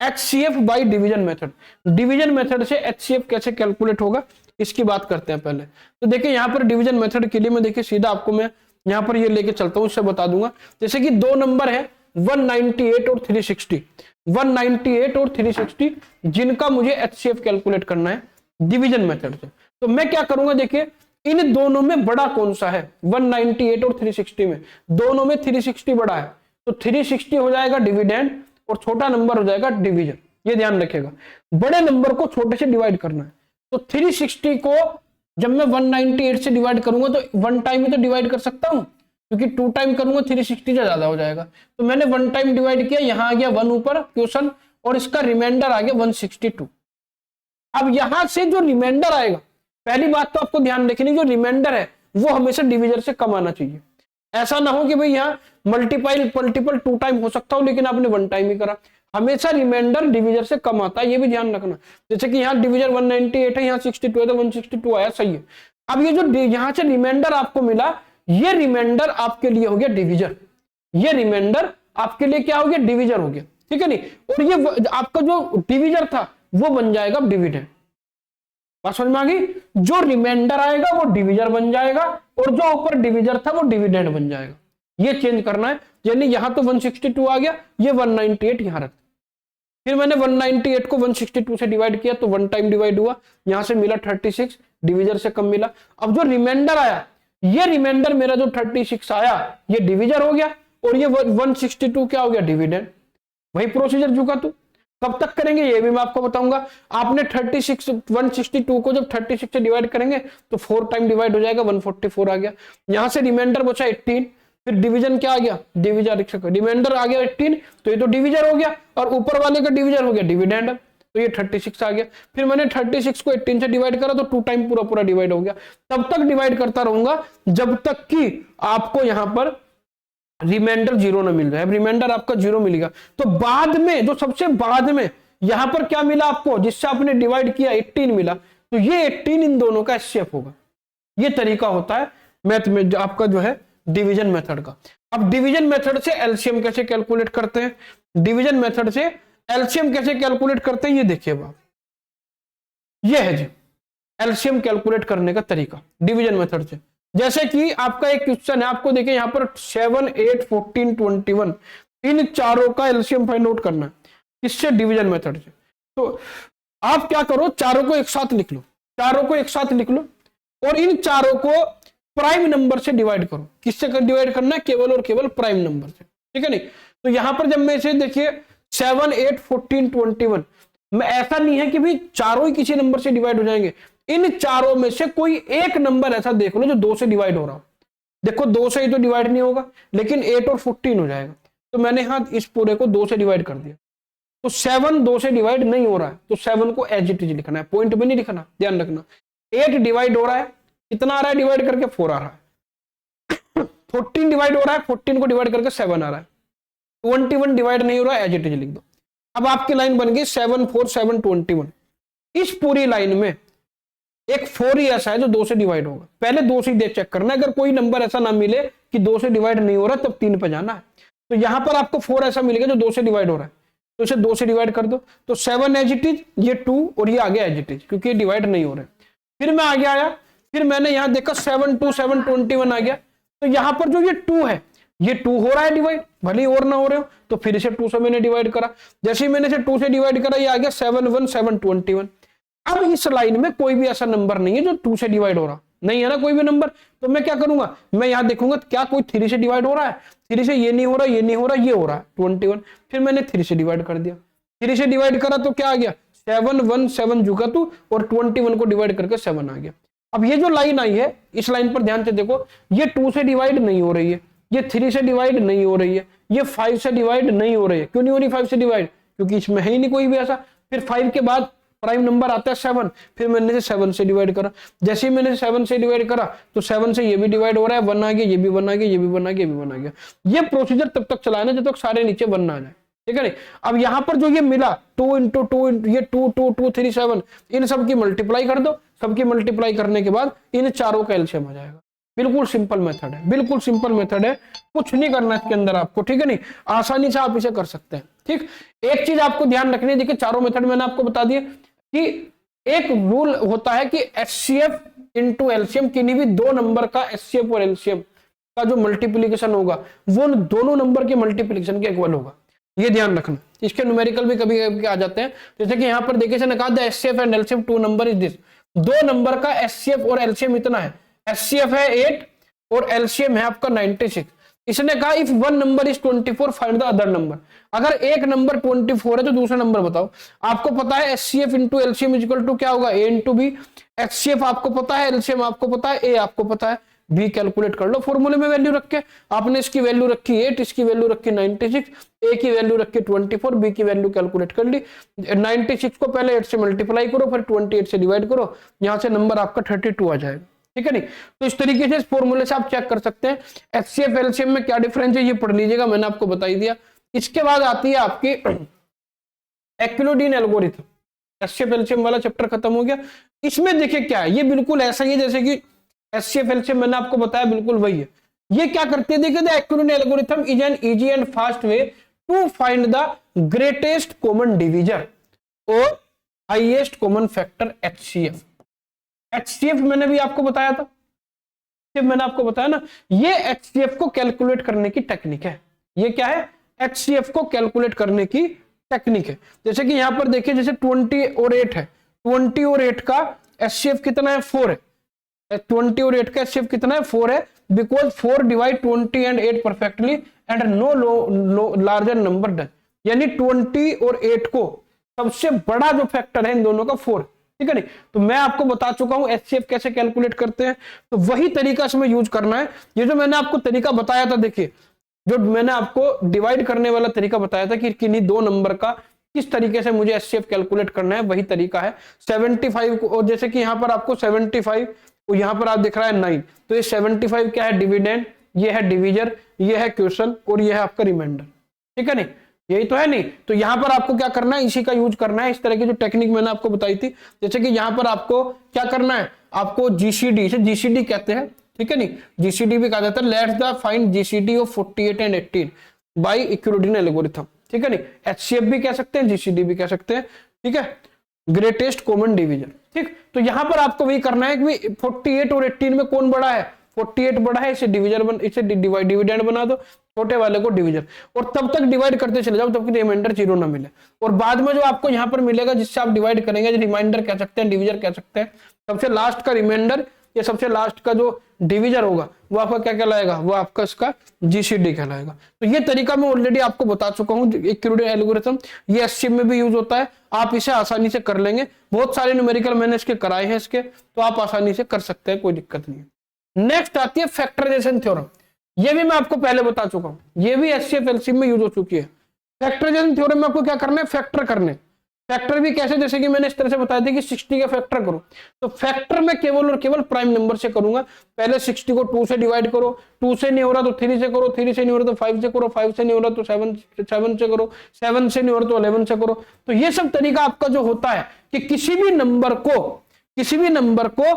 HCF by division method. Division method से एचसीएफ कैसे कैलकुलेट होगा इसकी बात करते हैं पहले। तो देखिए यहाँ पर डिवीजन मेथड के लिए मैं देखिए सीधा आपको मैं यहाँ पर ये लेके चलता हूँ, उससे बता दूंगा। जैसे कि 2 नंबर है 198 और 360, 198 और 360 जिनका मुझे एचसीएफ कैलकुलेट करना है डिवीजन मेथड से। तो मैं क्या करूंगा, देखिए इन दोनों में बड़ा कौन सा है, 198 और 360 में, दोनों में 360 बड़ा है, तो 360 हो जाएगा डिविडेंड और छोटा नंबर हो जाएगा डिवीजन। ये ध्यान रखिएगा, बड़े नंबर को छोटे से डिवाइड करना है। तो 360 को जब मैं 198 से डिवाइड करूंगा तो 1 टाइम में तो डिवाइड कर सकता हूं, क्योंकि 2 टाइम करूंगा 360 से ज्यादा हो जाएगा। तो मैंने 1 टाइम डिवाइड किया, यहां आ गया 1 ऊपर क्वेश्चन, और इसका रिमाइंडर आ गया 162। अब यहां से जो रिमाइंडर आएगा, पहली बात तो आपको ध्यान रखनी, जो रिमाइंडर है वो हमेशा डिविजन से कम आना चाहिए। ऐसा ना हो कि भाई यहाँ मल्टीपल 2 टाइम हो सकता हो लेकिन आपने 1 टाइम ही करा, हमेशा रिमाइंडर डिविजन से कम आता है, ये भी ध्यान रखना। जैसे कि यहाँ डिविजन 198 है, यहाँ 62 है तो 162 आया, सही है। अब ये जो यहाँ से रिमाइंडर आपको मिला, ये रिमाइंडर आपके लिए हो गया डिविजन, ये रिमाइंडर आपके लिए क्या हो गया डिविजन हो गया, ठीक है नहीं। और ये आपका जो डिविजन था वो बन जाएगा डिविडेंड। बात समझ में आ गई, जो रिमाइंडर आएगा वो डिविजन बन जाएगा और जो ऊपर डिविजन था वो डिविडेंड बन जाएगा। ये चेंज करना है, यानी यहां तो 162 आ गया, ये 198 यहां रख, फिर मैंने 198 को 162 से डिवाइड किया तो 1 टाइम डिवाइड हुआ, यहां से मिला 36, डिविजन से कम मिला। अब जो रिमाइंडर आया, ये रिमाइंडर मेरा जो 36 आया ये डिविजन हो गया और ये 162 क्या हो गया डिविडेंड। वही प्रोसीजर जुका तू कब तक करेंगे ये भी मैं आपको बताऊंगा। आपने 162 को जब 36 से डिवाइड करेंगे तो 4 टाइम डिवाइड हो जाएगा, 144 आ गया। यहां से रिमाइंडर बचा 18, फिर डिवीजन क्या आ गया डिविजन, रिमाइंडर आ गया 18, तो ये तो डिविजन हो गया और ऊपर वाले का डिविजन हो गया डिविडेंड, तो ये 36 आ गया। फिर मैंने 36 को 18 से डिवाइड करा तो 2 टाइम पूरा पूरा डिवाइड हो गया। तब तक डिवाइड करता रहूंगा जब तक कि आपको यहां पर रिमाइंडर 0 ना मिल जाए। रिमाइंडर आपका 0 मिलेगा तो बाद में जो सबसे बाद में यहां पर क्या मिला आपको, जिससे आपने डिवाइड किया 18 मिला, तो ये 18 इन दोनों का एचसीएफ होगा। ये तरीका होता है मैथ में जो आपका जो है डिवीजन मेथड का। अब डिवीजन मेथड से एलसीएम कैसे कैलकुलेट करते हैं, डिवीजन मेथड से एलसीएम कैसे कैलकुलेट करते हैं, ये देखिए आप, ये है जी एलसीएम कैलकुलेट करने का तरीका डिवीजन मेथड से। जैसे कि आपका एक क्वेश्चन है, आपको देखिए यहां पर 7, 8, 14, 21 इन चारों का एलसीएम फाइंड आउट करना है, इससे डिवीजन मेथड से। तो आप क्या करो, चारों को एक साथ लिख लो, चारों को एक साथ लिख लो और इन चारों को प्राइम नंबर से डिवाइड करो। किससे डिवाइड करना है, केवल और केवल प्राइम नंबर से, ठीक है नहीं। तो यहां पर जब मैं इसे देखिए 7, 8, 14, 21 में ऐसा नहीं है कि भाई चारों ही किसी नंबर से डिवाइड हो जाएंगे, इन चारों में से कोई एक नंबर ऐसा देख लो जो 2 से डिवाइड हो रहा हो। देखो 2 से ही तो डिवाइड नहीं होगा, लेकिन 8 और 14 हो जाएगा। तो मैंने यहां इस पूरे को 2 से डिवाइड कर दिया, तो 7 2 से डिवाइड नहीं हो रहा है, तो 7 को एज इट इज लिखना है, पॉइंट में नहीं लिखना, ध्यान रखना। 8 डिवाइड हो रहा है, कितना आ रहा है डिवाइड करके, 4 आ रहा है। 14 डिवाइड हो रहा है, 14 को डिवाइड करके 7 आ रहा है। 21 डिवाइड नहीं हो रहा है, एज इट इज लिख दो। अब आपकी लाइन बन गई 7 4 7 21। इस पूरी लाइन में एक 4 ही ऐसा है जो 2 से डिवाइड होगा, पहले 2 से चेक करना। अगर कोई नंबर ऐसा ना मिले कि 2 से डिवाइड नहीं हो रहा, तब 3 पे जाना है। तो यहां पर आपको 4 ऐसा मिलेगा जो 2 से डिवाइड हो रहा है, तो इसे 2 से डिवाइड कर दो, तो 7 एज इट इज, ये 2 और ये आगे एज इट इज, क्योंकि ये डिवाइड नहीं हो रहे। फिर मैं आगे आया, फिर मैंने यहां देखा 7 2 7 21 आ गया। तो यहां पर जो ये 2 है, ये 2 हो रहा है डिवाइड, भले और ना हो रहे हो, तो फिर इसे 2 से मैंने डिवाइड करा। जैसे ही मैंने इसे 2 से डिवाइड करा, ये आ गया 7 1 7 21। अब इस लाइन में कोई भी ऐसा नंबर नहीं है जो 2 से डिवाइड हो रहा, नहीं है ना कोई भी नंबर। तो मैं क्या करूंगा, मैं यहां देखूंगा क्या कोई 3 से डिवाइड हो रहा है, 3 से ये नहीं हो रहा, ये नहीं हो रहा, ये हो रहा है 21। फिर मैंने 3 से डिवाइड कर दिया, 3 से डिवाइड करा तो क्या आ गया 7 1 7 जुगा तू, और 21 को डिवाइड करके 7 आ गया। अब ये जो लाइन आई है, इस लाइन पर ध्यान से देखो, ये 2 से डिवाइड नहीं हो रही है, ये 3 से डिवाइड नहीं हो रही है, ये 5 से डिवाइड नहीं हो रही है। क्यों नहीं हो रही 5 से डिवाइड, क्योंकि इसमें है ही नहीं कोई भी ऐसा। फिर 5 के बाद प्राइम नंबर आता है 7, फिर मैंने 7 से डिवाइड करा। जैसे ही मैंने 7 से डिवाइड करा, तो 7 से ये भी डिवाइड हो रहा है, 1 आ गया, ये भी 1 आ गया, ये भी 1 आ गया, ये भी 1 आ गया। ये प्रोसीजर तब तक चलाना जब तक सारे नीचे 1 ना आ जाए, ठीक है नहीं। अब यहां पर जो ये मिला 2 × 2 ये 2 2 2 3 7, इन सब की मल्टीप्लाई कर दो। सबकी मल्टीप्लाई करने के बाद इन चारों का एलसीएम आ जाएगा। बिल्कुल सिंपल मेथड है, बिल्कुल सिंपल मेथड है, कुछ नहीं करना इसके अंदर आपको, ठीक है नहीं, आसानी से आप इसे कर सकते हैं। ठीक, एक चीज आपको ध्यान रखनी है, देखिए चारों मेथड मैंने आपको बता दिए कि एक रूल होता है कि एचसीएफ इंटू एलसीएम, किन्हीं भी 2 नंबर का एचसीएफ और एलसीएम का जो मल्टीप्लीकेशन होगा वो दोनों नंबर के मल्टीप्लीकेशन के इक्वल होगा, ये ध्यान रखना। इसके न्यूमेरिकल भी कभी कभी आ जाते हैं, जैसे कि यहाँ पर देखिए इसने कहा the HCF and LCM 2 number is this, 2 number का एचसीएफ और एलसीएम इतना है, एचसीएफ है 8 और एलसीएम है आपका 96। इसने कहा if 1 number is 24 find the other number, अगर एक नंबर 24 है तो दूसरा नंबर बताओ। आपको पता है HCF into LCM equal to क्या होगा, ए इंटू बी। एचसीएफ आपको पता है, एलसीएम आपको पता है, ए आपको पता है, बी कैलकुलेट कर लो फॉर्मूले में वैल्यू रख के। आपने इसकी वैल्यू रखी 8, इसकी वैल्यू रखी 96, ए की वैल्यू रखी 24, बी की वैल्यू कैलकुलेट कर ली। 96 को पहले 8 से मल्टीप्लाई करो, फिर 28 से डिवाइड करो, यहां से नंबर आपका 32 आ जाएगा, ठीक है नहीं। तो इस तरीके से इस फॉर्मूले से आप चेक कर सकते हैं एचसीएफ एलसीएम में क्या डिफरेंस है, ये पढ़ लीजिएगा, मैंने आपको बता ही दिया। इसके बाद आती है आपकी एक्विलोडीन एल्गोरिथम, एचसीएफ एलसीएम वाला चैप्टर खत्म हो गया। इसमें देखिए क्या है, ये बिल्कुल ऐसा ही है जैसे कि एचसीएफ एलसीएम मैंने आपको बताया, बिल्कुल वही है। ये क्या करते हैं, देखिए the Euclidean algorithm is an easy and fast way to find the greatest common divisor और highest common factor HCF. HCF मैंने भी आपको बताया था, मैंने आपको बताया ना, ये एचसीएफ को कैलकुलेट करने की टेक्निक है। ये क्या है, एचसीएफ को कैलकुलेट करने की टेक्निक है। जैसे कि यहां पर देखिए, जैसे 20 और 8 है, 20 और 8 का एचसीएफ कितना है, 4 है। 20 और 8 का एचसीएफ कितना है, 4 है, because 4 divide 20 and 8 perfectly and no larger number done. यानी 20 और 8 को सबसे बड़ा जो फैक्टर है इन दोनों का 4, ठीक है नहीं। तो मैं आपको बता चुका हूं एचसीएफ कैसे कैलकुलेट करते हैं, तो वही तरीका इसमें यूज करना है। ये जो मैंने आपको तरीका बताया था, देखिए जो मैंने आपको डिवाइड करने वाला तरीका बताया था कि किन्हीं 2 नंबर का किस तरीके से मुझे एचसीएफ कैलकुलेट करना है, वही तरीका है। 75 को, और जैसे कि यहां पर आपको 75 और यहां पर आप दिख रहा है 9, तो ये 75 क्या है, डिविडेंड, ये है डिवीजर, ये है क्वेश्चन और ये है आपका रिमाइंडर, ठीक है नहीं। यही तो है नहीं। तो यहां पर आपको क्या करना है, इसी का यूज करना है, इस तरह की जो टेक्निक मैंने आपको बताई थी। जैसे कि यहां पर आपको क्या करना है, आपको जीसीडी से, जीसीडी कहते हैं, ठीक है नहीं, जीसीडी भी कहा जाता है, let's the find GCD of 48 and 18 by Euclidean algorithm, ठीक है नहीं, एचसीएफ भी कह सकते हैं, जीसीडी भी कह सकते हैं, ठीक है, ग्रेटेस्ट कॉमन डिवीजन, ठीक। तो यहां पर आपको वही करना है कि 48 और 18 में कौन बड़ा है, 48 बड़ा है, इसे डिविडेंड बना दो, छोटे वाले को डिवीजन, और तब तक डिवाइड करते चले जाओ तब तक रिमाइंडर 0 ना मिले, और बाद में जो आपको यहां पर मिलेगा जिससे आप डिवाइड करेंगे, रिमाइंडर कह सकते हैं, डिवीजर कह सकते हैं, सबसे लास्ट का रिमाइंडर या सबसे लास्ट का जो डिवीजर होगा वो आपका क्या कहलाएगा, वो आपका इसका जीसीडी कहलाएगा। तो ये तरीका मैं ऑलरेडी आपको बता चुका हूं, यूक्लिडियन एल्गोरिथम, ये एचसीएफ में भी यूज होता है, आप इसे आसानी से कर लेंगे, बहुत सारे न्यूमेरिकल मैंने इसके कराए हैं इसके, तो आप आसानी से कर सकते हैं, कोई दिक्कत नहीं है। नेक्स्ट आती है फैक्टराइजेशन थ्योरम, ये भी मैं आपको पहले बता चुका हूं, ये भी एचसीएफ एलसीएफ में यूज हो चुकी है। फैक्टराइजेशन थ्योरम में आपको क्या करना है, फैक्टर करने, फैक्टर भी कैसे, जैसे कि मैंने इस तरह से बताया था कि 60 का फैक्टर करो, तो फैक्टर में केवल और केवल प्राइम नंबर से करूंगा। पहले 60 को 2 से डिवाइड करो, 2 से नहीं हो रहा तो 3 से करो, 3 से नहीं हो रहा तो 5 से करो, 5 से नहीं हो रहा तो 7 से करो, 7 से नहीं हो रहा तो 11 से करो। तो ये सब तरीका आपका जो होता है कि किसी भी नंबर को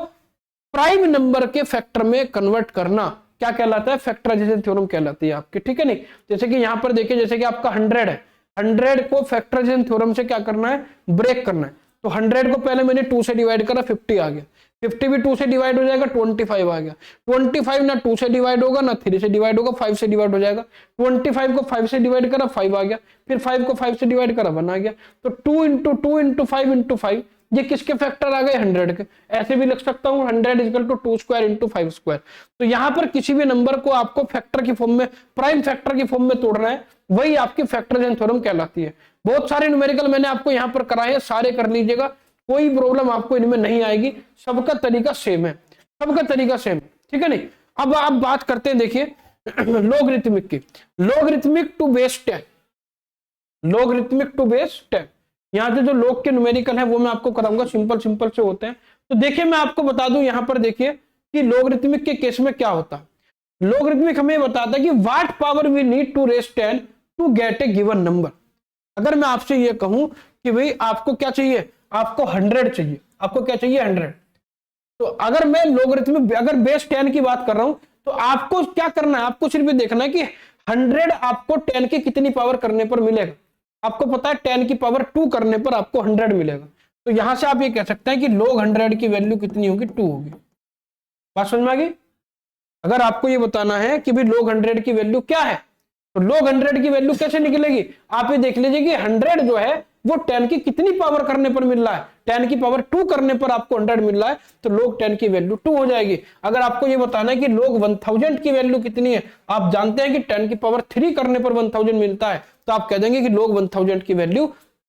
प्राइम नंबर के फैक्टर में कन्वर्ट करना क्या कहलाता है, फैक्टराइजेशन थ्योरम कहलाती है आपकी, ठीक है नहीं। जैसे कि यहां पर देखिए, जैसे कि आपका 100 है, 100 को फैक्टराइजेशन थ्योरम से क्या करना है, ब्रेक करना है। तो 100 को पहले मैंने 2 से डिवाइड करा, 50 आ गया, 50 भी 2 से डिवाइड हो जाएगा, 25 आ गया, 25 ना 2 से डिवाइड होगा ना 3 से डिवाइड होगा, 5 से डिवाइड हो जाएगा, 25 को 5 से डिवाइड करा, 5 आ गया, फिर 5 को 5 से डिवाइड करा, 1 आ गया। तो 2 इंटू 2 इंटू 5 इंटू 5, ये किसके फैक्टर आ गए, 100 के। ऐसे भी लिख सकता हूं 100 equal to 2 square into 5 square. तो यहां पर किसी भी नंबर को आपको फैक्टर की फॉर्म में, प्राइम फैक्टर की फॉर्म में तोड़ना है, वही आपकी फैक्टराइजेशन थ्योरम कहलाती है। बहुत सारे न्यूमेरिकल मैंने आपको यहां पर कराए हैं, सारे कर लीजिएगा, कोई प्रॉब्लम आपको इनमें नहीं आएगी, सबका तरीका सेम है, सबका तरीका सेम, ठीक है नहीं। अब आप बात करते हैं, देखिए लोगरिथमिक की, logarithmic to base 10, logarithmic to base 10, यहां से जो लोग के न्यूमेरिकल है वो मैं आपको कराऊंगा, सिंपल सिंपल से होते हैं। तो देखिए मैं आपको बता दूं यहां पर देखिए कि लोगरिथमिक के केस में क्या होता है। लोगरिथमिक हमें बताता है कि what power we need to raise 10 to get a given number. अगर मैं आपसे ये कहूं कि भाई आपको क्या चाहिए, आपको 100 चाहिए, आपको क्या चाहिए 100, तो अगर मैं लोगरिथमिक, अगर बेस 10 की बात कर रहा हूं, तो आपको क्या करना है, आपको सिर्फ देखना है कि 100 आपको 10 की कितनी पावर करने पर मिलेगा। आपको पता है 10 की पावर 2 करने पर आपको 100 मिलेगा। तो यहां से आप ये कह सकते हैं कि log 100 की वैल्यू कितनी होगी, 2 होगी। बात समझ में आ गई। अगर आपको ये बताना है कि भाई log 100 की वैल्यू क्या है, तो log 100 की वैल्यू कैसे निकलेगी, आप ये देख लीजिए कि 100 जो है वो 10 की कितनी पावर करने पर मिल रहा है, 10 की पावर 2 करने पर आपको 100 मिल रहा है, तो log 10 की वैल्यू 2 हो जाएगी। अगर आपको ये बताना है कि log 1000 की वैल्यू कितनी है, आप जानते हैं कि 10 की पावर 3 करने पर 1000 मिलता है, तो आप कह देंगे कि log 1000 की वैल्यू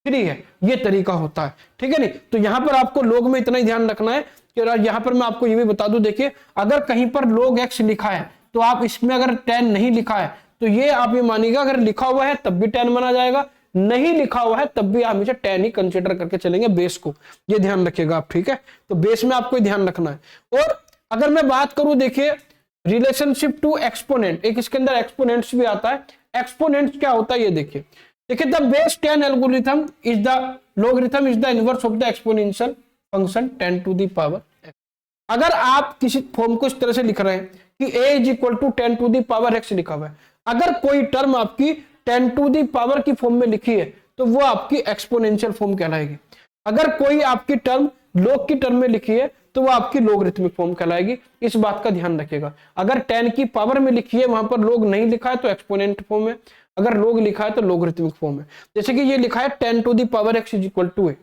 3 है। ये तरीका होता है, ठीक है नहीं। तो यहां पर आपको log में इतना ही ध्यान रखना है कि यहां पर मैं आपको ये भी बता दूं, देखिए अगर कहीं पर log x लिखा है तो आप इसमें अगर 10 नहीं लिखा है तो ये आप ये मानिएगा, अगर लिखा हुआ है तब भी 10 माना जाएगा, नहीं लिखा हुआ है तब भी आप हमेशा 10 ही कंसीडर करके चलेंगे बेस को, ये ध्यान रखिएगा आप, ठीक है। तो बेस में आपको ध्यान रखना है। और अगर मैं बात करूं, देखिए रिलेशनशिप टू एक्सपोनेंट, एक इसके अंदर एक्सपोनेंट्स भी आता है। एक्सपोनेंट्स क्या होता है ये देखिए, the base 10 algorithm is the logarithm is the inverse of the exponential function 10 to the power x। अगर आप किसी फॉर्म को इस तरह से लिख रहे हैं कि a is equal to 10 to the power x लिखा हुआ है, अगर कोई टर्म आपकी 10 टू दी पावर की फॉर्म में लिखी है तो वो आपकी एक्सपोनेंशियल फॉर्म कहलाएगी। अगर कोई आपकी टर्म log की टर्म में लिखी है तो वो आपकी लोगरिथमिक फॉर्म कहलाएगी। इस बात का ध्यान रखिएगा। अगर 10 की पावर में लिखी है, वहां पर log नहीं लिखा है तो एक्सपोनेंट फॉर्म है, अगर log लिखा है तो लोगरिथमिक फॉर्म है। जैसे कि ये लिखा है 10 to the power x is equal to a,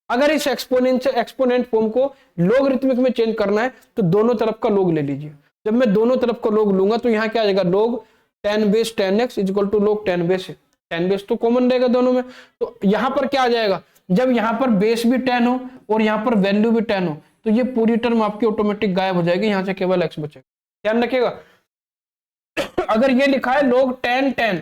अगर इस एक्सपोनेंट फॉर्म को लोगरिथमिक में चेंज करना है तो दोनों तरफ का log ले लीजिए। जब मैं दोनों तरफ का log लूंगा तो यहाँ क्या आ जाएगा, log 10 base 10x is equal to log 10 base है, 10 बेस तो कॉमन रहेगा दोनों में। तो यहां पर क्या आ जाएगा, जब यहां पर बेस भी 10 हो और यहां पर वैल्यू भी 10 हो तो ये पूरी टर्म आपकी ऑटोमेटिक गायब हो जाएगी, यहां से केवल x बचेगा। ध्यान रखिएगा। अगर ये लिखा है log 10 10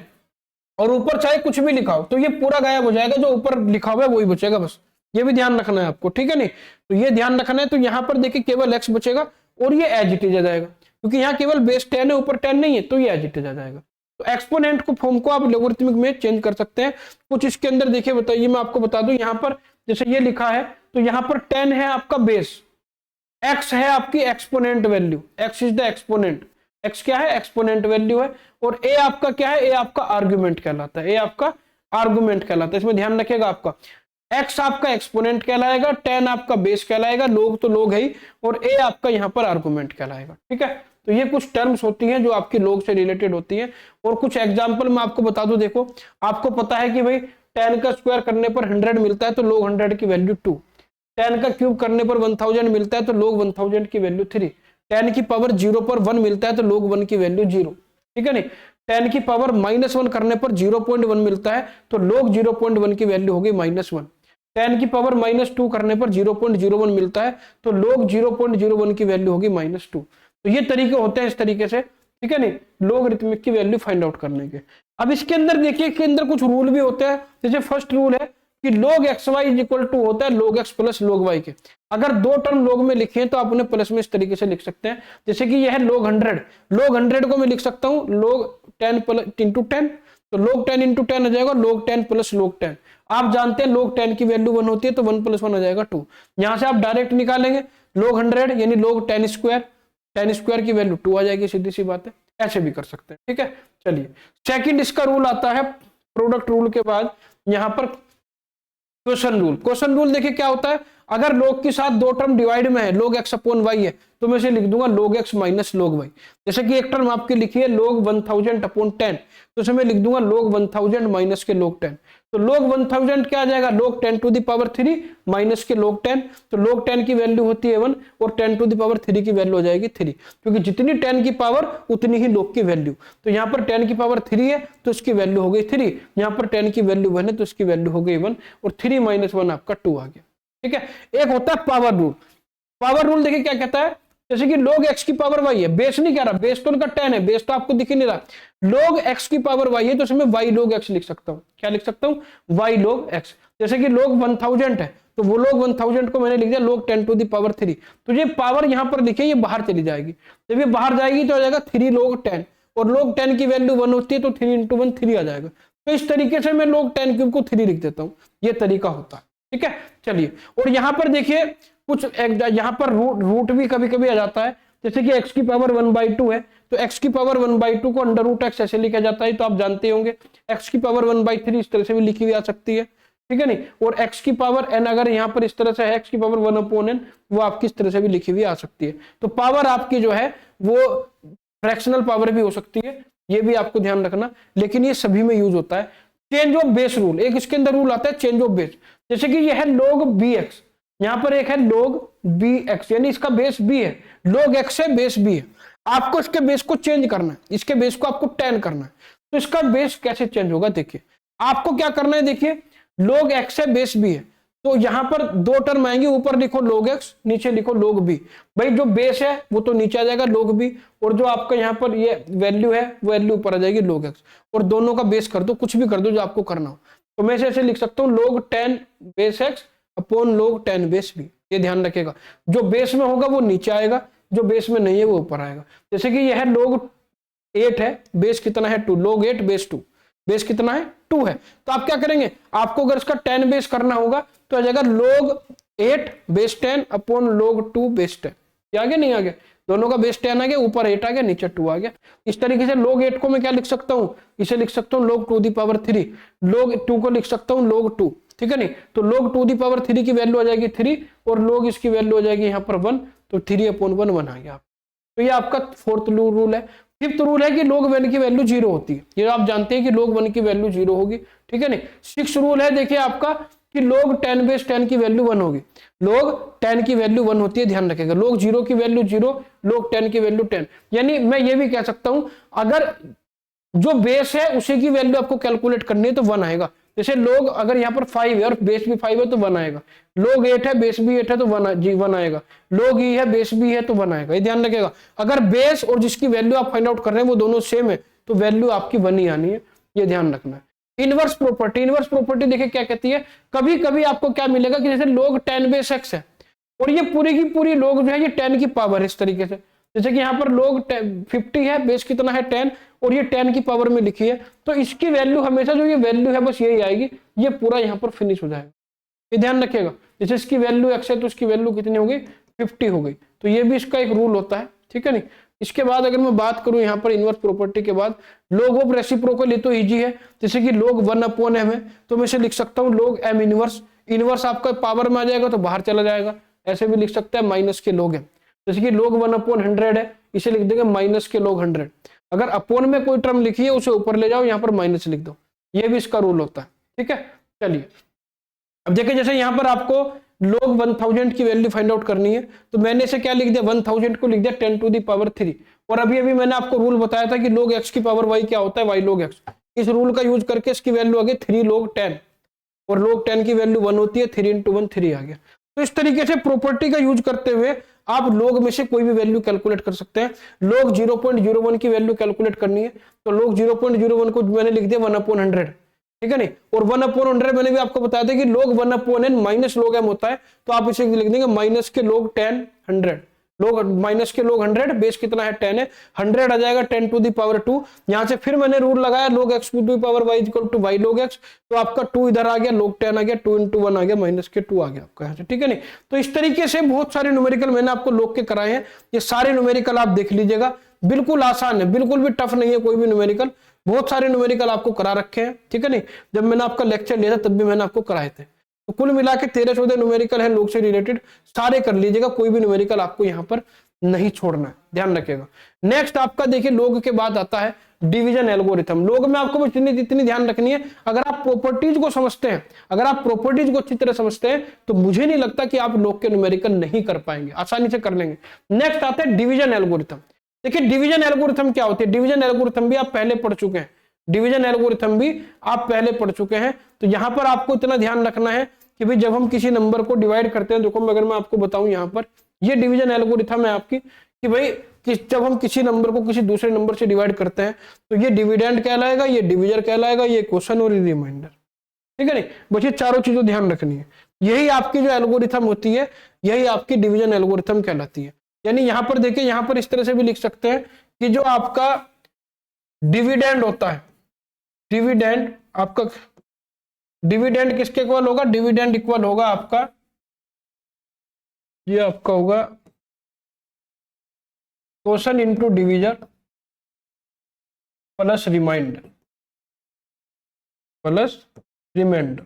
और ऊपर चाहे कुछ भी लिखा हो तो ये पूरा गायब हो जाएगा, जो ऊपर लिखा हुआ है वही बचेगा बस। ये भी ध्यान रखना है आपको, ठीक है नहीं। तो ये ध्यान रखना है। तो यहां पर देखिए केवल x बचेगा और ये एज इट इज आ जाएगा, क्योंकि यहाँ केवल बेस 10 है, ऊपर 10 नहीं है, तो ये एज इट इज आ जाएगा। तो एक्सपोनेंट को फॉर्म को आप लोगरिथमिक में चेंज कर सकते हैं। कुछ इसके अंदर देखिए, बताइए, मैं आपको बता दूं, यहाँ पर जैसे ये लिखा है तो यहाँ पर 10 है आपका बेस, x है आपकी exponent value, x is the exponent, x क्या है, एक्सपोनेंट वैल्यू है, और a आपका क्या है, a आपका आर्गुमेंट कहलाता है, a आपका आर्गुमेंट कहलाता है। इसमें ध्यान रखिएगा, आपका x आपका एक्सपोनेंट कहलाएगा, 10 आपका बेस कहलाएगा, लोग तो लोग है ही, और a आपका यहाँ पर आर्गुमेंट कहलाएगा। ठीक है, तो ये कुछ टर्म्स होती हैं जो आपकी लोग से रिलेटेड होती हैं। और कुछ एग्जाम्पल मैं आपको बता दूं, देखो आपको पता है कि भाई 10 का स्क्वायर करने पर 100 मिलता है तो लोग 100 की वैल्यू 2, 10 का क्यूब करने पर 1000 मिलता है तो लोग 1000 की वैल्यू 3, 10 की पावर 0 पर 1 मिलता है तो लोग 1 की वैल्यू 0। ठीक है नहीं, 10 की पावर -1 करने पर 0.1 मिलता है तो लोग 0.1 की वैल्यू होगी -1, 10 की पावर -2 करने पर 0.01 मिलता है तो लोग 0.01 की वैल्यू होगी -2। तो ये तरीके होते हैं इस तरीके से, ठीक है नहीं, लोगरिथमिक की वैल्यू फाइंड आउट करने के। अब इसके अंदर देखिए कि अंदर कुछ रूल भी होते हैं। जैसे फर्स्ट रूल है कि log xy is equal to होता है log x plus log y के। अगर दो टर्म log में लिखे तो आप उन्हें प्लस में इस तरीके से लिख सकते हैं, जैसे कि यह है log 100, log 100 को मैं लिख सकता हूँ log 10 इंटू 10, तो log 10 इंटू 10 आ जाएगा log 10 प्लस log 10। आप जानते हैं log 10 की वैल्यू 1 होती है तो 1 प्लस 1 आ जाएगा 2। यहां से आप डायरेक्ट निकालेंगे log 100 यानी log 10 स्क्वायर, 10 स्क्वायर की वैल्यू 2 आ जाएगी, सीधी सी बात है, ऐसे भी कर सकते हैं। ठीक है, चलिए सेकंड इसका रूल आता है प्रोडक्ट रूल के बाद यहाँ पर क्वेश्चन रूल। क्वेश्चन रूल देखिए क्या होता है, अगर log के साथ दो टर्म डिवाइड में है, log x अपॉन y है, तो मैं इसे लिख दूंगा log x minus log y। जैसे कि एक टर्म आपकी लिखी है log 1000 अपॉन 10, तो इसे मैं लिख दूंगा log 1000 माइनस के log 10। तो log 1000 क्या आ जाएगा, log 10 to the power 3 minus के log 10, तो log 10 की वैल्यू होती है 1 और 10 टू द पावर 3 की वैल्यू हो जाएगी 3, क्योंकि जितनी 10 की पावर उतनी ही log की वैल्यू। तो यहाँ पर 10 की पावर 3 है तो इसकी वैल्यू हो गई 3, यहाँ पर 10 की वैल्यू 1 है तो इसकी वैल्यू हो गई 1, और 3 माइनस 1 आपका 2 आ गया। ठीक है, एक होता है पावर रूल। पावर रूल देखिए क्या कहता है, जैसे कि log x की पावर y है, बेस नहीं कह रहा, बेस तो उनका 10 है, बेस तो आपको दिख ही नहीं रहा, log x की पावर y है तो इसमें y log x लिख सकता हूं। क्या लिख सकता हूं, y log x। जैसे कि log 1000 है तो वो log 1000 को मैंने लिख दिया log 10 टू द पावर 3, तो ये पावर यहां पर लिखिए ये बाहर चली जाएगी, जब ये बाहर जाएगी तो आ जाएगा 3 log 10, और log 10 की वैल्यू 1 होती है तो 3 इंटू 1 3 आ जाएगा। तो इस तरीके से मैं log 10 क्यूब को 3 लिख देता हूं, ये तरीका होता है। ठीक है, चलिए, और यहां पर देखिए कुछ यहाँ पर रूट भी कभी कभी आ जाता है, जैसे कि x की पावर 1/2 है तो x की पावर 1/2 को अंडर रूट x ऐसे लिखा जाता है, तो आप जानते होंगे x की पावर 1/3 इस तरह से भी लिखी हुई आ सकती है। ठीक है नहीं, और x की पावर n अगर यहाँ पर इस तरह से है, x की पावर 1/n वो आपकी इस तरह से भी लिखी हुई आ सकती है। तो पावर आपकी जो है वो फ्रैक्शनल पावर भी हो सकती है, ये भी आपको ध्यान रखना, लेकिन ये सभी में यूज होता है। चेंज ऑफ बेस रूल, एक इसके अंदर रूल आता है चेंज ऑफ बेस, जैसे कि यह है log bx, यहां पर एक है log bx यानी इसका बेस b है, log x है बेस b है, आपको इसके बेस को चेंज करना है, इसके बेस को आपको 10 करना है। तो इसका बेस कैसे चेंज होगा, देखिए आपको क्या करना है, देखिए log x है बेस b है, तो यहां पर दो टर्म आएंगे, ऊपर लिखो log x, नीचे लिखो log b। भाई जो बेस है वो तो नीचे आ जाएगा log b, और जो आपका यहाँ पर ये वैल्यू है वैल्यू ऊपर आ जाएगी log x, और दोनों का बेस कर दो, कुछ भी कर दो जो आपको करना हो। तो मैं ऐसे लिख सकता हूँ log 10 base x upon log 10 base b। ये ध्यान रखेगा, जो बेस में होगा वो नीचे आएगा, जो बेस में नहीं है वो ऊपर आएगा। जैसे कि यह log 8 है, बेस कितना है 2, log 8 बेस 2, बेस कितना है 2 है। तो आप क्या करेंगे, आपको अगर इसका 10 बेस करना होगा तो आ जाएगा log 8 base 10 upon log 2 base 10। ये आ गया नहीं आ गया, दोनों का बेस 10 आ गया, ऊपर 8 आ गया, नीचे 2 आ गया। इस तरीके से log 8 को मैं क्या लिख सकता हूं, इसे लिख सकता हूं log 2 दी पावर 3, log 2 को लिख सकता हूं log 2। ठीक है नहीं, तो log 2 दी पावर 3 की वैल्यू आ जाएगी 3, और log इसकी वैल्यू आ जाएगी यहाँ पर 1, तो 3 अपॉन 1 1 आ गया। तो ये आपका फोर्थ रूल है। फिफ्थ रूल है कि log 1 की वैल्यू 0 होती है, ये आप जानते हैं कि log 1 की वैल्यू 0 होगी। ठीक है नहीं, सिक्स्थ रूल है देखिए आपका कि log 10 बेस 10 की वैल्यू 1 होगी, log 10 की वैल्यू 1 होती है, ध्यान रखेगा, log 0 की वैल्यू 0, log 10 की वैल्यू 10। यानी मैं ये भी कह सकता हूं अगर जो बेस है उसी की वैल्यू आपको कैलकुलेट करनी है तो 1 आएगा। जैसे log अगर यहाँ पर 5 है और बेस भी 5 है तो 1 आएगा, log 8 है बेस भी 8 है तो 1 आएगा, log e है बेस भी है तो 1 आएगा। ये ध्यान रखेगा, अगर बेस और जिसकी वैल्यू आप फाइंड आउट कर रहे हैं वो दोनों सेम है तो वैल्यू आपकी 1 ही आनी है, ये ध्यान रखना है। इनवर्स प्रॉपर्टी, इनवर्स प्रॉपर्टी देखिए क्या कहती है, कभी कभी आपको क्या मिलेगा कि जैसे log 10 बेस x है और ये पूरी की पूरी log जो है ये 10 की पावर है इस तरीके से, जैसे कि यहाँ पर लोग 50 है, बेस कितना है 10, और ये 10 की पावर में लिखी है, तो इसकी वैल्यू हमेशा जो ये वैल्यू है बस यही आएगी, ये पूरा यहाँ पर फिनिश हो जाएगा। ये ध्यान रखिएगा, जैसे इसकी वैल्यू x है तो इसकी वैल्यू कितनी हो गई 50 हो गई, तो ये भी इसका एक रूल होता है, ठीक है नहीं। इसके बाद अगर मैं बात करूं यहाँ पर इनवर्स प्रॉपर्टी के बाद, log ऑफ रेसिप्रोकल, ये तो इजी है, जैसे कि log 1/m है तो मैं इसे लिख सकता हूँ log m इनवर्स, इनवर्स आपका पावर में आ जाएगा तो बाहर चला जाएगा, ऐसे भी लिख सकते हैं माइनस के log है, जैसे कि log 1/100 है, इसे लिख देंगे माइनस के log 100। अगर अपोन में कोई टर्म लिखी है उसे ऊपर ले जाओ, यहाँ पर माइनस लिख दो, ये भी इसका रूल होता है, ठीक है। चलिए अब देखिए, जैसे यहाँ पर आपको log 1000 की वैल्यू फाइंड आउट करनी है, तो मैंने इसे क्या लिख दिया, 1000 को लिख दिया 10⁻3, और अभी अभी मैंने आपको रूल बताया था कि log x की पावर y क्या होता है, y log x, इस रूल का यूज करके इसकी वैल्यू आ गई 3 log 10, और log 10 की वैल्यू 1 होती है, 3 × 1 3 आ गया। तो इस तरीके से प्रॉपर्टी का यूज करते हुए आप log में से कोई भी वैल्यू कैलकुलेट कर सकते हैं। log 0.01 की वैल्यू कैलकुलेट करनी है, तो log 0.01 को मैंने लिख दिया 1/100, ठीक है नहीं, और 1/100 मैंने भी आपको बताया था कि log 1/n minus log m होता है, तो आप इसे लिख देंगे माइनस के log 10 100, log माइनस के log 100, बेस कितना है 10 है, 100 आ जाएगा 10⁻2। यहां से फिर मैंने रूल लगाया log x to the power y equal to y log x, तो आपका 2 इधर आ गया, log 10 आ गया, 2 × 1 आ गया, माइनस के 2 आ गया आपका यहाँ से, ठीक है नहीं। तो इस तरीके से बहुत सारे न्यूमेरिकल मैंने आपको log के कराए हैं, ये सारे न्यूमेरिकल आप देख लीजिएगा, बिल्कुल आसान है, बिल्कुल भी टफ नहीं है कोई भी न्यूमेरिकल, बहुत सारे न्यूमेरिकल आपको करा रखे हैं, ठीक है नहीं। जब मैंने आपका लेक्चर लिया था तब भी मैंने आपको कराए थे, तो कुल मिला के 13-14 न्यूमेरिकल है log से रिलेटेड, सारे कर लीजिएगा, कोई भी न्यूमेरिकल आपको यहाँ पर नहीं छोड़ना है, ध्यान रखिएगा। नेक्स्ट आपका देखिए log के बाद आता है डिवीजन एल्गोरिथम। log में आपको इतनी ध्यान रखनी है, अगर आप प्रॉपर्टीज को समझते हैं, अगर आप प्रॉपर्टीज को अच्छी तरह समझते हैं, तो मुझे नहीं लगता कि आप log के न्यूमेरिकल नहीं कर पाएंगे, आसानी से कर लेंगे। नेक्स्ट आता है डिवीजन एल्गोरिथम। देखिए डिवीजन एल्गोरिथम क्या होती है, डिवीजन एल्गोरिथम भी आप पहले पढ़ चुके हैं, डिवीजन एल्गोरिथम भी आप पहले पढ़ चुके हैं। तो यहां पर आपको इतना ध्यान रखना है कि भाई जब हम किसी नंबर को डिवाइड करते हैं, देखो अगर मैं आपको बताऊं यहाँ पर ये डिवीजन एल्गोरिथम है आपकी, कि भाई जब हम किसी नंबर को किसी दूसरे नंबर से डिवाइड करते हैं तो ये डिविडेंड कहलाएगा, ये डिविजर कहलाएगा, ये क्वेश्चन और ये रिमाइंडर, ठीक है नहीं। बस ये चारों चीजें ध्यान रखनी है, यही आपकी जो एल्गोरिथम होती है, यही आपकी डिवीजन एल्गोरिथम कहलाती है। यानी यहां पर देखिए, यहां पर इस तरह से भी लिख सकते हैं कि जो आपका डिविडेंड होता है, डिविडेंड आपका, डिविडेंड किसके इक्वल होगा, डिविडेंड इक्वल होगा आपका, ये आपका होगा quotient into divisor plus remainder, plus remainder,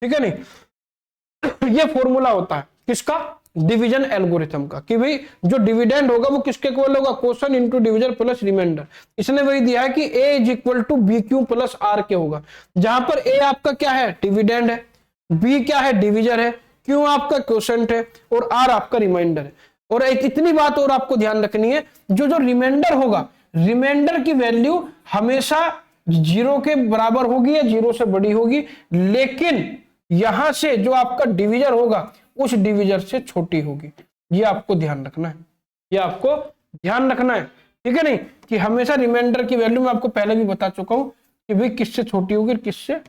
ठीक है नहीं। ये फॉर्मूला होता है किसका, डिवीजन एल्गोरिथम का, कि भाई जो डिविडेंड होगा वो किसके इक्वल होगा, quotient into divisor plus remainder. इसने वही दिया है कि a is equal to b q plus r के होगा, जहां पर a आपका क्या है, डिविडेंड है, b क्या है, डिविजर है, q आपका क्वोशंट है, और r आपका रिमाइंडर है। और एक इतनी बात और आपको ध्यान रखनी है, जो रिमाइंडर होगा, रिमाइंडर की वैल्यू हमेशा 0 के बराबर होगी या 0 से बड़ी होगी, लेकिन यहां से जो आपका डिविजर होगा उस डिविजर से छोटी होगी। ये आपको ध्यान रखना है, ये आपको ध्यान रखना है, ठीक है नहीं, कि हमेशा रिमाइंडर की वैल्यू मैं आपको पहले भी बता चुका हूं कि भाई किससे छोटी होगी और किससे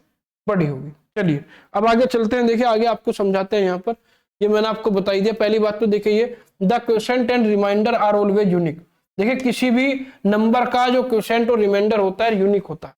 बड़ी होगी। चलिए अब आगे चलते हैं, देखिए आगे आपको समझाते हैं। यहाँ पर ये मैंने आपको बताई दिया। पहली बात तो देखिए, the quotient and remainder are always unique. देखिए किसी भी नंबर का जो क्वोशंट और रिमाइंडर होता है यूनिक होता है।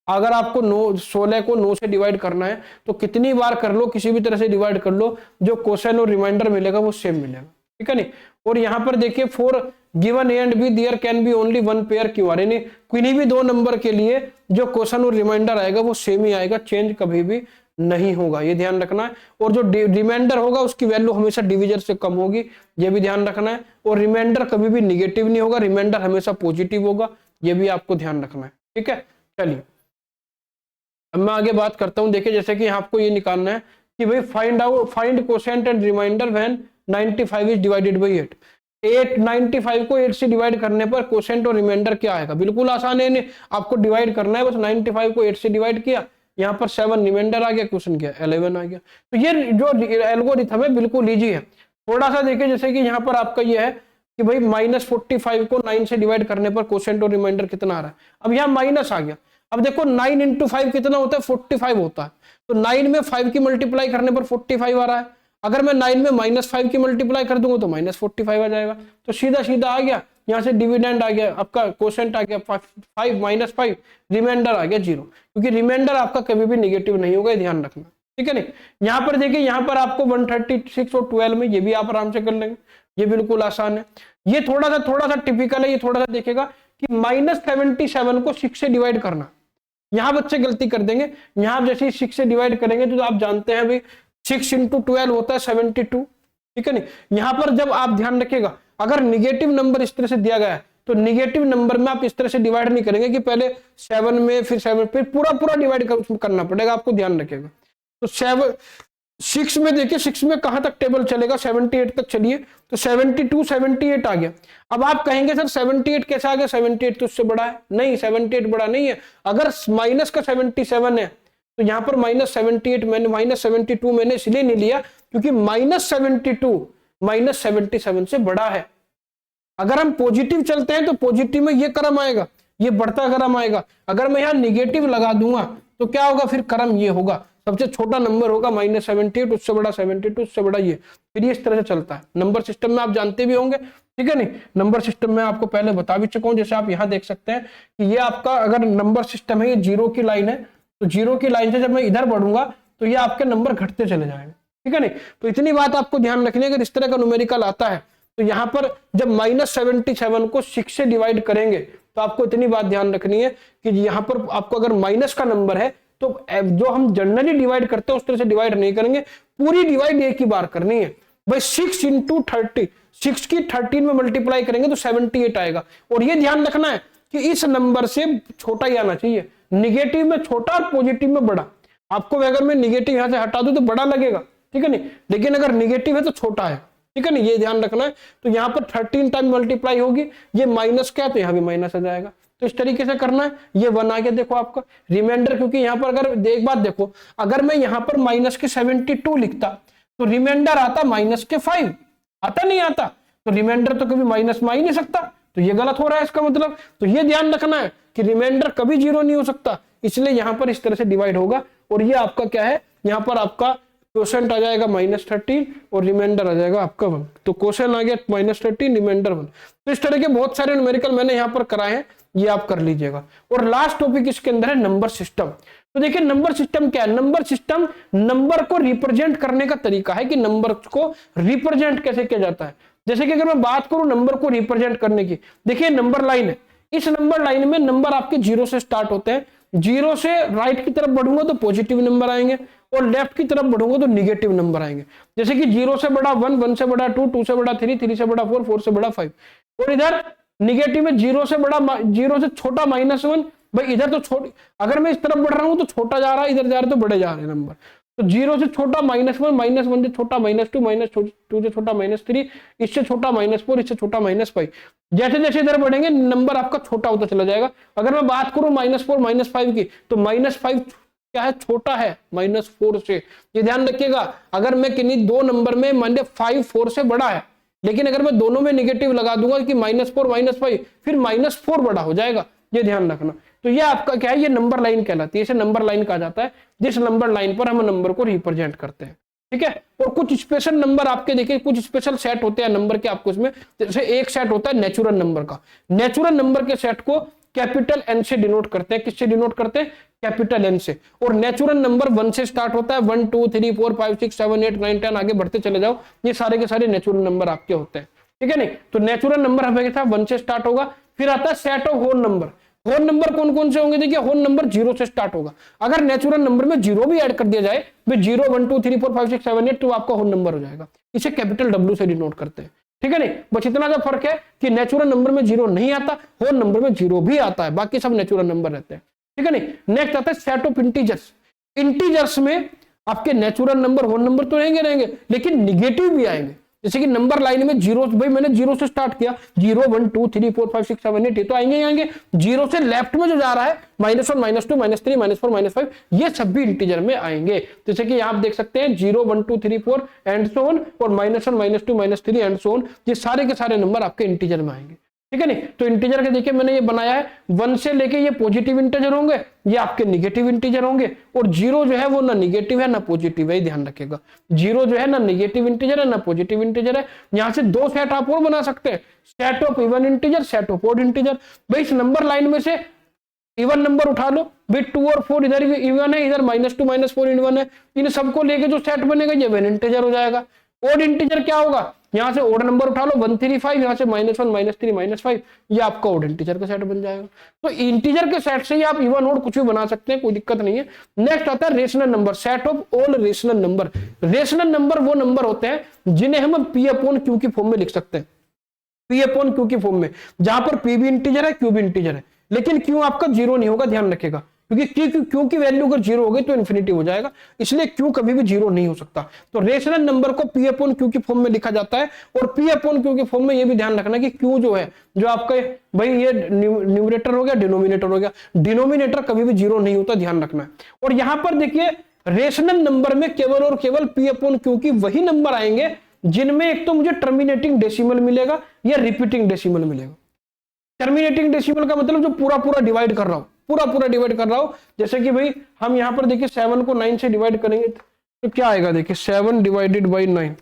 अगर आपको 16 को 9 से डिवाइड करना है तो कितनी बार कर लो, किसी भी तरह से डिवाइड कर लो, जो क्वोशंट और रिमाइंडर मिलेगा वो सेम मिलेगा, ठीक है नहीं। और यहाँ पर देखिए, for given a and b there can be only one pair q r, यानी किन्हीं भी दो नंबर के लिए जो क्वोशंट और रिमाइंडर आएगा वो सेम ही आएगा, चेंज कभी भी नहीं होगा, ये ध्यान रखना है। और जो रिमाइंडर होगा उसकी वैल्यू हमेशा डिविजर से कम होगी, ये भी ध्यान रखना है। और रिमाइंडर कभी भी निगेटिव नहीं होगा, रिमाइंडर हमेशा पॉजिटिव होगा, ये भी आपको ध्यान रखना है, ठीक है। चलिए अब मैं आगे बात करता हूं। देखिए जैसे कि आपको ये निकालना है कि भाई find quotient and remainder when 95 is divided by 8। 95 को 8 से डिवाइड करने पर क्वोशंट और रिमाइंडर क्या आएगा, बिल्कुल आसान है, आपको डिवाइड करना है बस। 95 को 8 से डिवाइड किया, यहाँ पर 7 रिमाइंडर आ गया, क्वेश्चन क्या 11 आ गया। तो ये जो एल्गोरिथम है बिल्कुल इजी है। थोड़ा सा देखिए, जैसे कि यहाँ पर आपका ये है कि भाई -45 को 9 से डिवाइड करने पर क्वोशंट और रिमाइंडर कितना आ रहा है। अब यहाँ माइनस आ गया। अब देखो 9 × 5 कितना होता है, 45 होता है। तो 9 में 5 की मल्टीप्लाई करने पर 45 आ रहा है। अगर मैं 9 में -5 की मल्टीप्लाई कर दूंगा तो -45 आ जाएगा। तो सीधा सीधा आ गया, यहाँ से डिविडेंड आ गया, आपका क्वोशंट आ गया 5 -5, रिमाइंडर आ गया 0, क्योंकि रिमाइंडर आपका कभी भी नेगेटिव नहीं होगा, ध्यान रखना, ठीक है नहीं। यहाँ पर देखिए, यहाँ पर आपको 136 और 12 में, ये भी आप आराम से कर लेंगे, ये बिल्कुल आसान है। ये थोड़ा सा टिपिकल है, ये थोड़ा सा देखेगा कि -77 को 6 से डिवाइड करना। यहाँ बच्चे गलती कर देंगे, यहाँ जैसे 6 से डिवाइड करेंगे तो आप जानते हैं भाई 6 × 12 होता है 72, ठीक है नहीं। यहाँ पर जब आप ध्यान रखिएगा, अगर निगेटिव नंबर इस तरह से दिया गया है तो निगेटिव नंबर में आप इस तरह से डिवाइड नहीं करेंगे कि पहले 7 में फिर 7 फिर पूरा डिवाइड करना पड़ेगा, आपको ध्यान रखिएगा। तो 6 में देखिए, 6 में कहां तक टेबल चलेगा, 78 तक चलिए, तो 72 78 आ गया। अब आप कहेंगे सर 78 कैसे आ गया, 78 तो उससे बड़ा है, नहीं 78 बड़ा नहीं है। अगर माइनस का 77 है तो यहाँ पर -78 मैंने -72 मैंने इसलिए नहीं लिया क्योंकि -72 -77 से बड़ा है। अगर हम पॉजिटिव चलते हैं तो पॉजिटिव में ये क्रम आएगा, ये बढ़ता क्रम आएगा। अगर मैं यहाँ निगेटिव लगा दूंगा तो क्या होगा, फिर क्रम ये होगा, सबसे छोटा नंबर होगा -78, उससे बड़ा 72, उससे बड़ा ये, फिर ये इस तरह से चलता है। नंबर सिस्टम में आप जानते भी होंगे, ठीक है नहीं। नंबर सिस्टम में आपको पहले बता भी चुका हूं, जैसे आप यहाँ देख सकते हैं कि ये आपका अगर नंबर सिस्टम है, ये 0 की लाइन है, तो 0 की लाइन से जब मैं इधर बढ़ूंगा तो ये आपके नंबर घटते चले जाएंगे, ठीक है नहीं। तो इतनी बात आपको ध्यान रखनी है, अगर इस तरह का न्यूमेरिकल आता है तो यहाँ पर जब -77 को 6 से डिवाइड करेंगे तो आपको इतनी बात ध्यान रखनी है कि यहाँ पर आपको अगर माइनस का नंबर है तो जो हम जनरली डिवाइड करते हैं उस तरह से डिवाइड नहीं करेंगे, पूरी डिवाइड एक ही बार करनी है भाई। 6 × 30, 6 की 13 में मल्टीप्लाई करेंगे तो 78 आएगा। और ये ध्यान रखना है कि इस नंबर से छोटा ही आना चाहिए, निगेटिव में छोटा और पॉजिटिव में बड़ा। आपको अगर मैं निगेटिव यहां से हटा दूं तो बड़ा लगेगा, ठीक है नहीं, लेकिन अगर निगेटिव है तो छोटा है, ठीक है नहीं, ये ध्यान रखना है। तो यहाँ पर 13 टाइम मल्टीप्लाई होगी, ये माइनस क्या है तो यहाँ भी माइनस आ जाएगा। तो इस तरीके से करना है। ये 1 आ गया देखो आपका रिमाइंडर, क्योंकि यहाँ पर अगर एक बात देखो, अगर मैं यहाँ पर -72 लिखता तो रिमाइंडर आता -5, आता नहीं आता, तो रिमाइंडर तो कभी माइनस में आ ही नहीं सकता, तो ये गलत हो रहा है इसका मतलब। तो ये ध्यान रखना है कि रिमाइंडर कभी 0 नहीं हो सकता, इसलिए यहाँ पर इस तरह से डिवाइड होगा। और ये आपका क्या है, यहाँ पर आपका क्वोशंट आ जाएगा -13 और रिमाइंडर आ जाएगा आपका 1। तो क्वोशंट आ गया -13, रिमाइंडर 1। तो इस तरह के बहुत सारे न्यूमेरिकल मैंने यहाँ पर कराए हैं, ये आप कर लीजिएगा। और लास्ट टॉपिक इसके अंदर है नंबर सिस्टम। तो देखिए नंबर सिस्टम क्या है, नंबर सिस्टम नंबर को रिप्रेजेंट करने का तरीका है कि नंबर को रिप्रेजेंट कैसे किया जाता है। जैसे कि अगर मैं बात करूं नंबर को रिप्रेजेंट करने की, देखिए नंबर लाइन है, इस नंबर लाइन में नंबर आपके 0 से स्टार्ट होते हैं, 0 से राइट की तरफ बढ़ूंगा तो पॉजिटिव नंबर आएंगे और लेफ्ट की तरफ बढ़ूंगा तो निगेटिव नंबर आएंगे। जैसे कि 0 से बड़ा 1, 1 से बड़ा 2, 2 से बड़ा 3, 3 से बड़ा 4, 4 से बड़ा 5। और इधर निगेटिव में 0 से बड़ा 0 से छोटा -1, भाई इधर तो छोटी, अगर मैं इस तरफ बढ़ रहा हूं तो छोटा जा रहा है, इधर जा रहा है तो बड़े जा रहे हैं नंबर। तो 0 से छोटा -1, -1 से छोटा -2, -2 से छोटा -3, इससे छोटा -4, इससे छोटा -5। जैसे जैसे इधर बढ़ेंगे नंबर आपका छोटा होता चला जाएगा। अगर मैं बात करूं -4, -5 की, तो -5 क्या है, छोटा है -4 से। ये ध्यान रखिएगा, अगर मैं किन्हीं दो नंबर में मान लिया 5 4 से बड़ा है, लेकिन अगर मैं दोनों में निगेटिव लगा दूंगा कि -4 -5, फिर -4 बड़ा हो जाएगा, ये ध्यान रखना। तो ये आपका क्या है, ये नंबर लाइन कहलाती है, इसे नंबर लाइन कहा जाता है, जिस नंबर लाइन पर हम नंबर को रिप्रेजेंट करते हैं, ठीक है। और कुछ स्पेशल नंबर आपके देखिए, कुछ स्पेशल सेट होते हैं नंबर के आपको इसमें, जैसे एक सेट होता है नेचुरल नंबर का। नेचुरल नंबर के सेट को कैपिटल एन से डिनोट करते हैं, किससे डिनोट करते हैं, कैपिटल एन से। और नेचुरल नंबर 1 से स्टार्ट होता है, 1 2 3 4 5 6 7 8 9 10 आगे बढ़ते चले जाओ, ये सारे के सारे नेचुरल नंबर आपके होते हैं, ठीक है नहीं। तो नेचुरल नंबर हमेशा 1 से स्टार्ट होगा। फिर आता है set of whole number. Whole number कौन कौन से होंगे, देखिए होल नंबर 0 से स्टार्ट होगा। अगर नेचुरल नंबर में 0 भी ऐड कर दिया जाए, 0 1 2 3 4 5 6 7 8, तो आपका होल नंबर हो जाएगा। इसे कैपिटल W से डिनोट करते हैं, ठीक है नहीं। बस इतना सा फर्क है कि नेचुरल नंबर में 0 नहीं आता, होल नंबर में 0 भी आता है, बाकी सब नेचुरल नंबर रहते हैं, ठीक है नहीं। नेक्स्ट आता है सेट ऑफ इंटीजर्स। इंटीजर्स में आपके नेचुरल नंबर होल नंबर तो रहेंगे, लेकिन निगेटिव भी आएंगे। जैसे कि नंबर लाइन में 0, भाई मैंने 0 से स्टार्ट किया, 0 1 2 3 4 5 6 7 8, ये तो आएंगे। 0 से लेफ्ट में जो जा रहा है -1 -2 -3 -4 -5, ये सब भी इंटीजर में आएंगे। जैसे कि आप देख सकते हैं 0 1 2 3 4 एंड सो ऑन, और -1 -2 -3 एंड सो ऑन, ये सारे के सारे नंबर आपके इंटीजर में आएंगे। ठीक है नहीं। तो इंटीजर के देखिए मैंने ये बनाया है, 1 से लेके ये पॉजिटिव इंटीजर होंगे, ये आपके निगेटिव इंटीजर होंगे, और 0 जो है वो ना निगेटिव है ना पॉजिटिव है, ध्यान रखिएगा। 0 जो है ना निगेटिव इंटीजर है ना पॉजिटिव इंटीजर है। यहां से 2 सेट आप और बना सकते हैं, set of even integer, set of odd integer. भाई इस नंबर लाइन में से इवन नंबर उठा लो, भाई 2 और 4 इधर इवन है, इधर -2 -4 इवन है, इन सबको लेके जो सेट बनेगा ये वन इंटीजर हो जाएगा। ऑड इंटीजर क्या होगा, यहां से ऑड नंबर उठा लो 1 3 5, यहां से -1 -3 -5, ये आपका ऑड इंटीजर का सेट बन जाएगा। तो इंटीजर के सेट से ही आप इवन ऑड कुछ भी बना सकते हैं, कोई दिक्कत नहीं है। नेक्स्ट आता है rational number, set of all rational number. Rational number वो नंबर होते हैं जिन्हें हम P अपॉन Q की फॉर्म में लिख सकते हैं, P अपॉन Q की फॉर्म में, जहां पर P भी इंटीजर है Q भी इंटीजर है, लेकिन Q आपका 0 नहीं होगा, ध्यान रखिएगा, क्योंकि Q की वैल्यू अगर 0 होगी तो इन्फिनिटी हो जाएगा, इसलिए Q कभी भी 0 नहीं हो सकता। तो रेशनल नंबर को P अपॉन Q की फॉर्म में लिखा जाता है, और P अपॉन Q की फॉर्म में ये भी ध्यान रखना कि Q जो है, जो आपका भाई ये न्यूमरेटर हो गया, डिनोमिनेटर हो गया, डिनोमिनेटर कभी भी 0 नहीं होता, ध्यान रखना है। और यहां पर देखिए रेशनल नंबर में केवल और केवल P अपॉन Q की वही नंबर आएंगे जिनमें एक तो मुझे टर्मिनेटिंग डेसिमल मिलेगा या रिपीटिंग डेसिमल मिलेगा। टर्मिनेटिंग डेसिमल का मतलब जो पूरा डिवाइड कर रहा हूं, पूरा डिवाइड कर रहा हूं, जैसे कि भाई हम यहां पर देखिए 7 को 9 से डिवाइड करेंगे तो क्या आएगा, देखिए 7 डिवाइडेड बाई 9,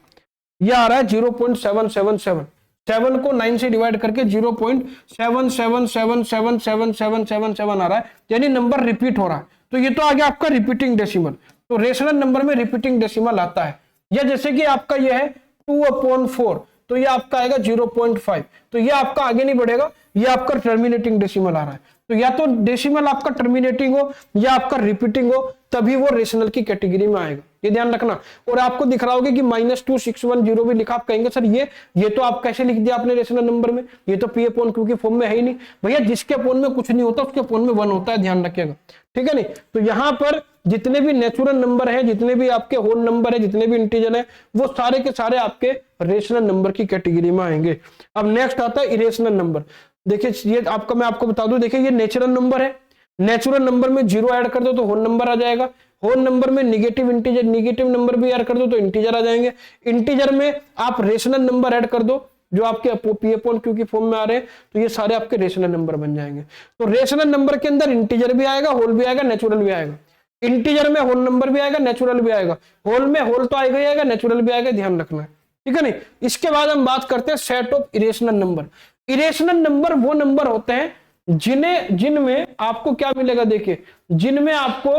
यह आ रहा है 0.777। 7 को 9 से डिवाइड करके 0.777777777 आ रहा है, यानी नंबर रिपीट हो रहा है। तो ये तो आ गया आपका रिपीटिंग डेसिमल। तो रेशनल नंबर में रिपीटिंग डेसिमल आता है, या जैसे कि आपका यह है 2/4, तो ये आपका आएगा 0.5, तो ये आपका आगे नहीं बढ़ेगा, ये आपका टर्मिनेटिंग डेसिमल आ रहा है। तो या तो डेसिमल आपका टर्मिनेटिंग हो या आपका रिपीटिंग हो, तभी वो रेशनल की कैटेगरी में आएगा, ये ध्यान रखना। और आपको दिख रहा होगा कि -2610 भी लिखा, आप कहेंगे सर ये तो आप कैसे लिख दिया आपने रेशनल नंबर में, ये तो P अपॉन Q की फॉर्म में है ही नहीं। भैया जिसके अपॉन में कुछ नहीं होता उसके अपॉन में 1 होता है, ध्यान रखिएगा, ठीक है नहीं। तो यहाँ पर जितने भी नेचुरल नंबर है, जितने भी आपके होल नंबर है, जितने भी इंटीजर है, वो सारे के सारे आपके रेशनल नंबर की कैटेगरी में आएंगे। अब नेक्स्ट आता है इरेशनल नंबर। देखिए ये आपका, मैं आपको बता दूं, देखिए ये नेचुरल नंबर है, नेचुरल नंबर में 0 ऐड कर दो तो होल नंबर आ जाएगा, होल नंबर में निगेटिव इंटीजर, निगेटिव नंबर भी ऐड कर दो तो इंटीजर आ जाएंगे, इंटीजर में आप रेशनल नंबर ऐड कर दो जो आपके P अपॉन Q की फॉर्म में आ रहे हैं, तो ये सारे आपके रेशनल नंबर बन जाएंगे। तो रेशनल नंबर के अंदर इंटीजर भी आएगा, होल भी आएगा, नेचुरल भी आएगा। इंटीजर में होल नंबर भी आएगा, नेचुरल भी आएगा, होल में होल तो आएगा ही आएगा, नेचुरल भी आएगा, ध्यान रखना है, ठीक है नहीं। इसके बाद हम बात करते हैं set of irrational number. Irrational number वो नंबर होते हैं जिनमें आपको क्या मिलेगा, देखिए जिनमें आपको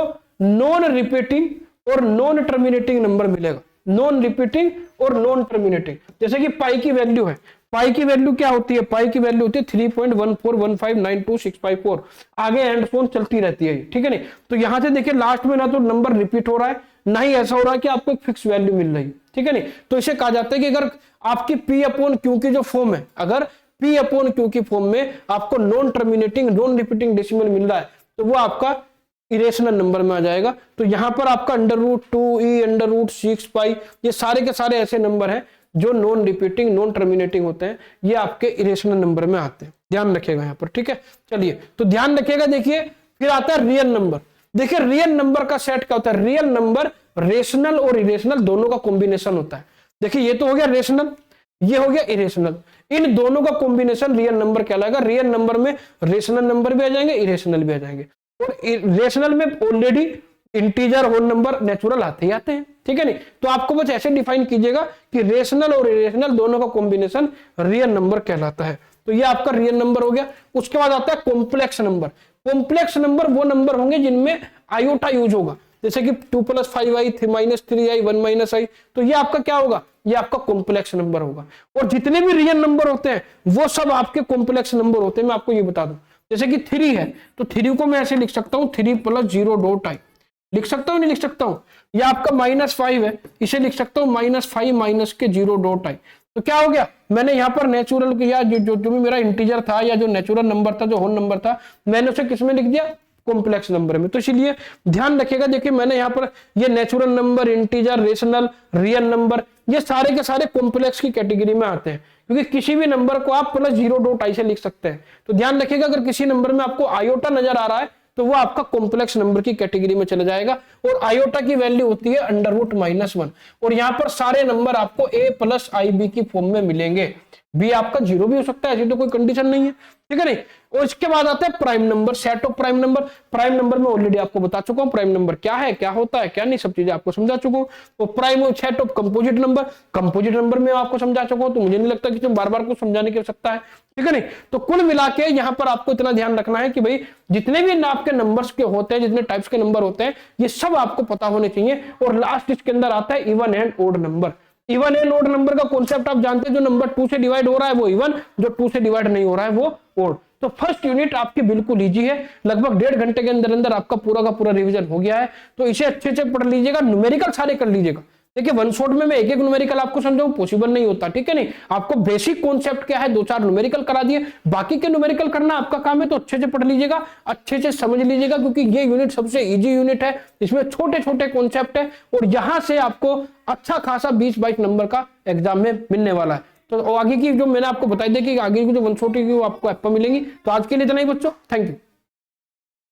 नॉन रिपीटिंग और नॉन टर्मिनेटिंग नंबर मिलेगा, नॉन रिपीटिंग और नॉन टर्मिनेटिंग। जैसे कि पाई की वैल्यू है, पाई की वैल्यू क्या होती है, पाई की वैल्यू होती है 3.141592654, आगे एंड फोन चलती रहती है, ठीक है नहीं। तो यहां से देखिए लास्ट में ना तो नंबर रिपीट हो रहा है, ना ही ऐसा हो रहा है कि आपको एक फिक्स वैल्यू मिल रही है, ठीक है नहीं। तो इसे कहा जाता है कि अगर आपकी P अपॉन Q की जो फॉर्म है, अगर P अपॉन Q की फॉर्म में आपको non terminating non repeating decimal मिल रहा है, तो वो आपका इरेशनल नंबर में आ जाएगा। तो यहां पर आपका √2e √6 पाई, ये सारे के सारे ऐसे नंबर हैं जो नॉन रिपीटिंग नॉन टर्मिनेटिंग होते हैं, ये आपके इरेशनल नंबर में आते हैं, ध्यान रखिएगा यहाँ पर, ठीक है। चलिए तो ध्यान रखिएगा, देखिए फिर आता है रियल नंबर। देखिए रियल नंबर का सेट क्या होता है, रियल नंबर रेशनल और इरेशनल दोनों का कॉम्बिनेशन होता है। देखिए ये तो हो गया रेशनल, ये हो गया इरेशनल, इन दोनों का कॉम्बिनेशन रियल नंबर कहलाएगा। रियल नंबर में रेशनल नंबर भी आ जाएंगे, इरेशनल भी आ जाएंगे, और रेशनल में already integer whole number natural आते ही आते हैं, ठीक है नहीं। तो आपको बस ऐसे डिफाइन कीजिएगा कि रेशनल और इरेशनल दोनों का कॉम्बिनेशन रियल नंबर कहलाता है। तो ये आपका रियल नंबर हो गया। उसके बाद आता है कॉम्प्लेक्स नंबर। कॉम्प्लेक्स नंबर वो नंबर होंगे जिनमें आयोटा यूज होगा, जैसे कि 2 + 5i -3i 1 - i, तो ये आपका क्या होगा, ये आपका कॉम्प्लेक्स नंबर होगा। और जितने भी रियल नंबर होते हैं वो सब आपके कॉम्प्लेक्स नंबर होते हैं। मैं आपको ये बता दूं, जैसे कि 3 है तो 3 को मैं ऐसे लिख सकता हूं 3 + 0.i, लिख सकता हूं नहीं लिख सकता हूं। या आपका -5 है, इसे लिख सकता हूं -5 - के 0.i। तो क्या हो गया, मैंने यहाँ पर नेचुरल किया, जो भी मेरा इंटीजर था या जो नेचुरल नंबर था, जो होल नंबर था, मैंने उसे किसमें लिख दिया, कॉम्प्लेक्स नंबर में। तो इसलिए ध्यान रखिएगा, देखिए मैंने यहाँ पर ये natural number, integer, rational, real number, ये सारे के सारे कॉम्प्लेक्स की कैटेगरी में आते हैं, क्योंकि किसी भी नंबर को आप +0.i से लिख सकते हैं। तो ध्यान रखिएगा, अगर किसी नंबर में आपको आयोटा नजर आ रहा है तो वो आपका कॉम्प्लेक्स नंबर की कैटेगरी में चला जाएगा, और आयोटा की वैल्यू होती है √-1, और यहाँ पर सारे नंबर आपको a + ib की फॉर्म में मिलेंगे। बी आपका 0 भी हो सकता है, ऐसी तो कोई कंडीशन नहीं है, ठीक है नहीं। और इसके बाद आता है prime number, set of prime number. Prime number में ऑलरेडी आपको बता चुका हूं प्राइम नंबर क्या है, क्या होता है, क्या नहीं, सब चीजें आपको समझा चुका हूं। तो prime set of composite number, composite number में आपको समझा चुका हूं, तो मुझे नहीं लगता कि बार बार को समझाने की आवश्यकता है, ठीक है नहीं। तो कुल मिला के यहां पर आपको इतना ध्यान रखना है कि भाई जितने भी आपके नंबर्स के होते हैं, जितने टाइप्स के नंबर होते हैं, ये सब आपको पता होने चाहिए। और लास्ट इसके अंदर आता है even and odd number. Even and odd number का कॉन्सेप्ट आप जानते हैं, जो नंबर 2 से डिवाइड हो रहा है वो इवन, जो 2 से डिवाइड नहीं हो रहा है वो ओड। तो फर्स्ट यूनिट आपकी बिल्कुल इजी है, लगभग 1.5 घंटे के अंदर अंदर आपका पूरा का पूरा रिवीजन हो गया है। तो इसे अच्छे से पढ़ लीजिएगा, न्यूमेरिकल सारे कर लीजिएगा। देखिए वन शॉट में मैं एक एक न्यूमेरिकल आपको समझाऊं पॉसिबल नहीं होता, ठीक है नहीं। आपको बेसिक कॉन्सेप्ट क्या है 2-4 न्यूमेरिकल करा दिए, बाकी के न्यूमेरिकल करना आपका काम है। तो अच्छे से पढ़ लीजिएगा, अच्छे से समझ लीजिएगा, क्योंकि ये यूनिट सबसे इजी यूनिट है, इसमें छोटे छोटे कॉन्सेप्ट है और यहां से आपको अच्छा खासा 20-22 नंबर का एग्जाम में मिलने वाला है। तो आगे की जो मैंने आपको बताई थी कि आगे की जो वन शॉट की वो आपको ऐप पर मिलेंगी। तो आज के लिए इतना ही बच्चों, थैंक यू।